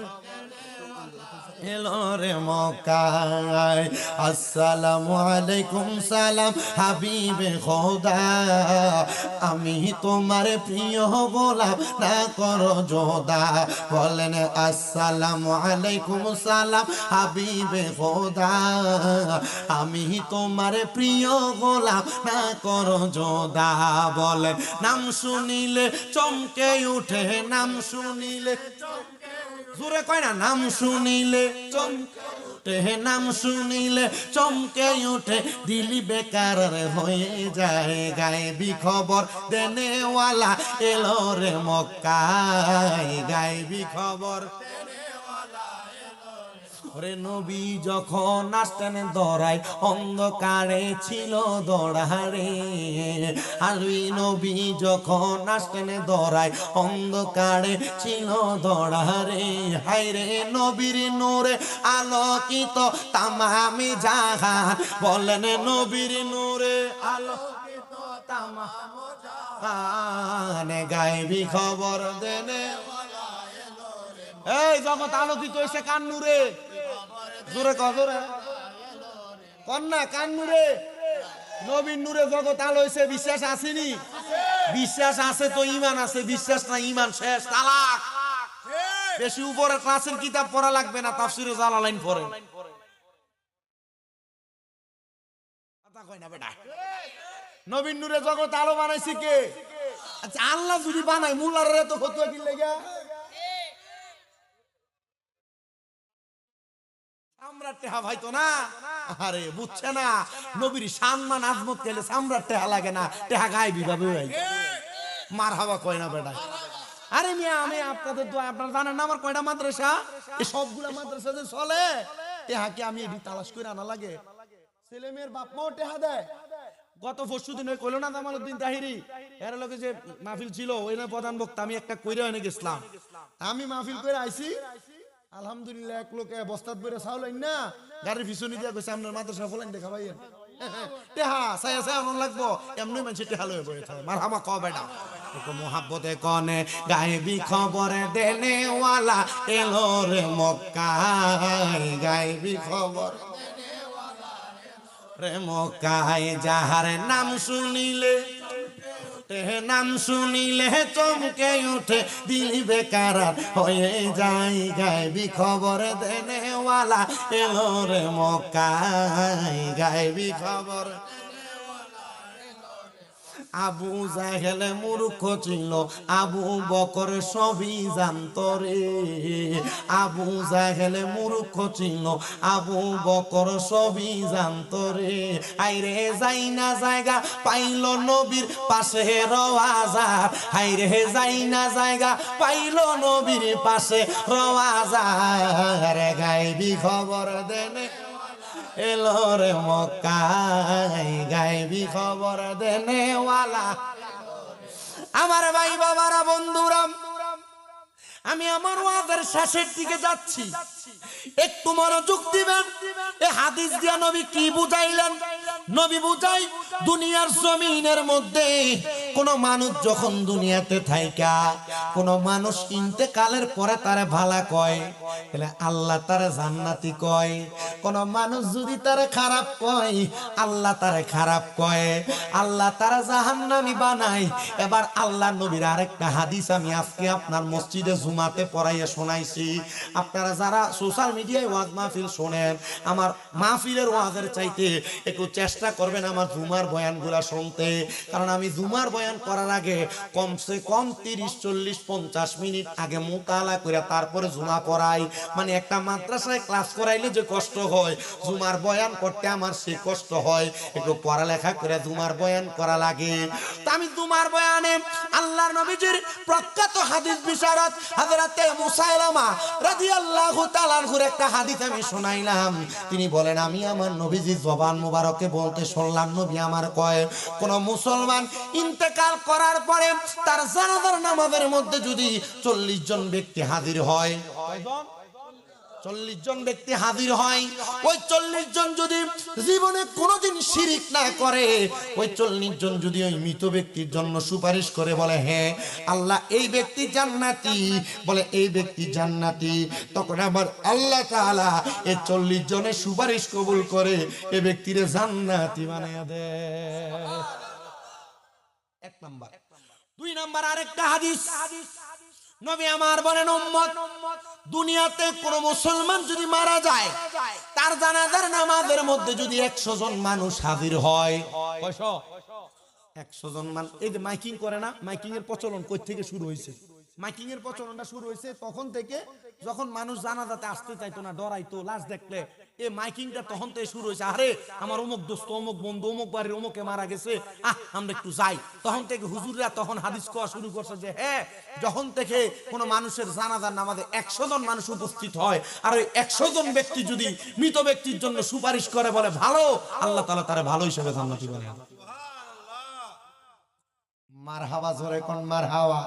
এলো রে মক্কায় আসসালামু আলাইকুম সালাম হাবিবে খোদা আমি তোমার প্রিয় গোলাম না করো যোদা বলেন আসসালামু আলাইকুম সালাম হাবিবে খোদা আমি তোমার প্রিয় গোলাম না করো যোদা বলেন নাম শুনিলে চমকে উঠে নাম শুনিলে জোরে কয় না নাম শুনিলে চমকে উঠে নাম শুনিলে চমকে উঠে দিলি বেকার হয়ে যায় গায়েবী খবর দেনেওয়ালা এলো রে মক্কায় গায়েবী খবর ওরে নবী যখন আসতেন দৌড়ায় অন্ধকারে ছিল দৌড়ারে আর ওই নবী যখন আসতেন দৌড়ায় অন্ধকারে ছিল দৌড়ারে হায়রে নবীর নূরে আলোকিত তামামি জাহান বলেন নবীর নূরে আলোকিত তামাম জাহান গায়েবী খবর দেনে এই জগৎ আলোকিত হয়েছে কান নূরে জোরে কজোরে কন্যা কান নূরে নবীন নূরে জগৎ আলো হয়েছে বিশ্বাস আসেনি বিশ্বাস আছে তো ইমান আছে বিশ্বাস না ইমান শেষ তালাক বেশি উপরে ক্লাসের কিতাব পড়া লাগবে না তাফসিরে জালালাইন পড়ে কথা কয় না বেটা নবীন নূরে জগৎ আলো বানাইছে কে আচ্ছা আল্লাহ যদি বানায় মুল্লারে এত ফতোয়া কি লাগা সম্রাট টেহা ভাইতো না আরে বুঝছে না নবীর সম্মান আজমত গেলে সম্রাট টেহা লাগে না টেহা গায়ে বিভাবে হয় মারহাবা কয় না বেটা আরে মিয়া আমি আপনাদের দোয়া আপনারা জানেন না আমার কয়টা মাদ্রাসা এই সবগুলা মাদ্রাসা যে চলে টেহা কি আমি এডি তালাশ করে আনা লাগে ছেলে মেয়ের বাপ মাও টেহা দেয় গত পরশুদিন ওই কইলো না জামালউদ্দিন তাহিরি এর লোকে যে মাহফিল ছিল ওই না প্রধান বক্তা আমি একটা কইরা এনে গেছিলাম আমি মাহফিল করে আইছি আলহামদুলিল্লাহ এক লোকে বস্তাত বইরা চাউলাইন না গাড়ির পিছনে দিয়া কইছে আপনার মাদ্রাসা ফলাইন দেখা ভাইয়েন টেহা সায়া সায়া মন লাগবো এমনি মানুষ টেহা লয়ে বয়ে থাকে মারহামা ক বেটা একটু মোহাব্বতে কনে গায়েবী খবরে দেনেওয়ালা এলো রে মক্কায় গায়েবী খবর রে মক্কায় যাহার নাম শুনিলে নাম শুনিলে চমকে উঠে দিল বেকার হয়ে যায় গায়েবী খবর দেনেওয়ালা এলো রে মক্কায় গায়েবী খবর আবু জাহেল মূর্খ ছিল আবু বকর সবই জানতো রে আবু জাহেল মূর্খ ছিল আবু বকর সবই জানতো রে আইরে যাই না জায়গা পাইল নবীর পাশে রওয়াজার হাইরে যাই না জায়গা পাইল নবীর পাশে রওয়াজার গায়েবী খবর দেনে এলো রে মক্কায় গায়েবী খবর দেনেওয়ালা আমার ভাই বাবারা বন্ধুরা আমি আমার ওয়াজের শেষের দিকে যাচ্ছি একটু মনোযোগ দিবেন এই হাদিস দিয়া নবী কি বুঝাইলেন নবী বুঝাই দুনিয়ার জমিনের মধ্যে কোন মানুষ যখন দুনিয়াতে থাইকা কোন মানুষ ইন্তেকালের পরে তারে ভালা কয় তাহলে আল্লাহ তারে জান্নাতি কয় কোন মানুষ যদি তারে খারাপ কয় আল্লাহ তারে খারাপ কয় আল্লাহ তারে জাহান্নামী বানায় এবার আল্লাহ নবীর আরেকটা হাদিস আমি আজকে আপনার মসজিদে জুমাতে পড়াইয়া শোনাইছি আপনারা যারা সোশ্যাল মিডিয়ায় ওয়াজ মাহফিল শোনেন আমার মাহফিলের ওয়াজের চাইতে একটু চেষ্টা করবেন আমার জুমার বয়ানগুলা শুনতে কারণ আমি জুমার বয়ান করার আগে কমসে কম 30-40-50 মিনিট আগে মুতালা করে তারপরে জুমা পড়াই মানে একটা মাদ্রাসায় ক্লাস করাইলে যে কষ্ট হয়, জুমার বয়ান করতে আমার সে কষ্ট হয়, একটু পড়ালেখা করে জুমার বয়ান করা লাগে। তা আমি জুমার বয়ানে আল্লাহর নবীজির প্রখ্যাত হাদিস বিশারদ হযরতে মুসাইলামা রাদিয়াল্লাহু তাআলা আনহুর একটা হাদিস আমি শোনাইলাম। তিনি বলেন, আমি আমার নবীজি জবান মুবারকে বলতে শুনলাম, নবী আমার কয়, কোন মুসলমান ইন্তেকাল করার পরে তার জানাজার নামাজের মধ্যে যদি 40 জন ব্যক্তি হাজির হয়, 40 জন ব্যক্তি হাজির হয়, ওই 40 জন যদি জীবনে কোনোদিন শিরিক না করে, ওই 40 জন যদি ওই মৃত ব্যক্তির জন্য সুপারিশ করে, বলে হ্যাঁ আল্লাহ এই ব্যক্তি জান্নাতি, বলে এই ব্যক্তি জান্নাতি, তখন আমার আল্লাহ তাআলা এই 40 জনের সুপারিশ কবুল করে এই ব্যক্তিরে জান্নাতি বানায়া দেয়। এক নাম্বার। 2 নাম্বার আরেকটা হাদিস, নবী আমার বলেন, উম্মত দুনিয়াতে কোন মুসলমান যদি মারা যায়, তার জানাজার নামাজের মধ্যে যদি 100 জন মানুষ হাজির হয়, 100 জন মানুষ, এই যে মাইকিং করে না, মাইকিং এর প্রচলন কই থেকে শুরু হয়েছে? মাইকিং এর প্রচলনটা শুরু হয়েছে তখন থেকে, যখন মানুষ জানাজাতে আসতে চাইতো না, ডরাইতো লাশ দেখলে, এই মাইকিংটা তখন থেকে শুরু হয়েছে। আরে আমার অমুক দোস্ত, অমুক বন্ধু, অমুক বাড়ির অমুকে মারা গেছে, আমরা একটু যাই। তখন থেকে হুজুররা তখন হাদিস কোয়া শুরু করছে যে হ্যাঁ, যখন থেকে কোনো মানুষের জানাজার নামাজে 100 জন মানুষ উপস্থিত হয়, আর ওই 100 জন ব্যক্তি যদি মৃত ব্যক্তির জন্য সুপারিশ করে, বলে ভালো, আল্লাহ তাআলা তারে ভালো হিসেবে জান্নাতি বানায়। মারহাবা, জোরে কোন মারহাবা।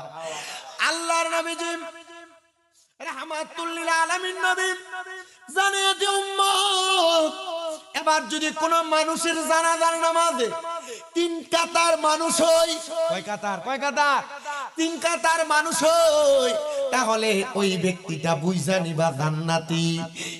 আল্লাহর নবীজি রাহমাতুল লিল আলামিন নবী জানিয়ে দিও, উম্মত এবার যদি কোন মানুষের জানাজার নামাজে 3 কাতার মানুষ হয়, কয় কাতার? 3 কাতার মানুষ হয়, তাহলে ওই ব্যক্তিটা বুঝা নিবা জান্নাতি।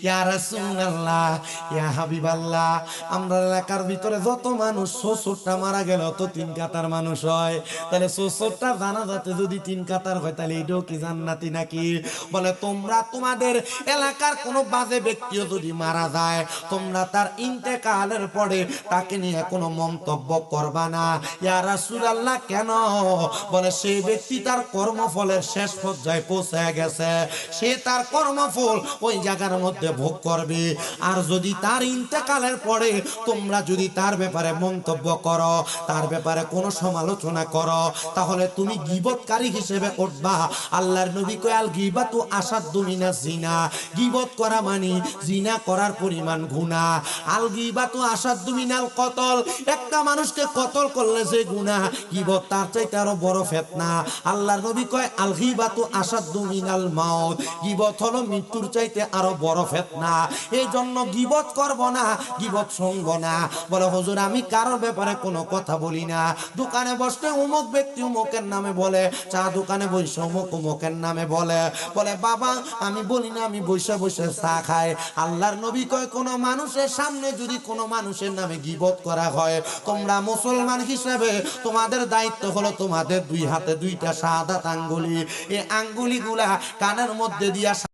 ইয়া রাসূলুল্লাহ, ইয়া হাবিবাল্লাহ, আমরা এলাকার ভিতরে যত মানুষ 70টা মারা গেল তো 3 কাতার মানুষ হয়, তাহলে 70টা জানাজাতে যদি 3 কাতার হয়, তাহলে এটাও কি জান্নাতি নাকি? বলে তোমরা তোমাদের এলাকার কোনো বাজে ব্যক্তিও যদি মারা যায়, তোমরা তার ইন্তেকালের পরে তাকে নিয়ে কোনো মন্তব্য করবা না। ইয়া রাসূলুল্লাহ, কেন? বলে সেই ব্যক্তি তার কর্মফলের শেষ পর্যায়ে পৌঁছে গেছে, সে তার কর্মফল ওই জায়গার মধ্যে ভোগ করবে। আর যদি তার ইন্তেকালের পরে তোমরা যদি তার ব্যাপারে মন্তব্য করো, তার ব্যাপারে কোনো সমালোচনা করো, তাহলে তুমি গীবতকারী হিসেবে উঠবা। আল্লাহর নবী কয়, আল গীবাতু আসাদ্দু মিনাজ জিনা, গীবত করা মানে জিনা করার পরিমাণ গুনাহ। আল গীবাতু আসাদ্দু মিনাল কতল, একটা মানুষকে কতল করলে যে গুনাহ, গীবত তার চাইতে আরো বড় ফিতনা। আল্লাহর নবী কয়, আল গীবাতু আসাদ্দু মিনাল মাউত, গীবত হলো মৃত্যুর চাইতে আরো বড় ফিতনা। এই জন্য গীবত করব না, গীবত শুনব না। বলে হুজুর আমি কারোর ব্যাপারে কোনো কথা বলি না, দোকানে বসতে অমুক ব্যক্তি অমুকের নামে বলে, চা দোকানে বসে অমুক অমুকের নামে বলে, বলে বাবা আমি বলি না, আমি বসে বসে চা খাই। আল্লাহর নবী কয়, কোন মানুষের সামনে যদি কোনো মানুষের নামে গীবত করা হয়, তোমরা মুসলমান হিসেবে তোমাদের দায়িত্ব হলো তোমাদের 2 হাতে 2টা শাহাদাত আঙ্গুলি, এই আঙ্গুলিগুলা কানের মধ্যে দিয়া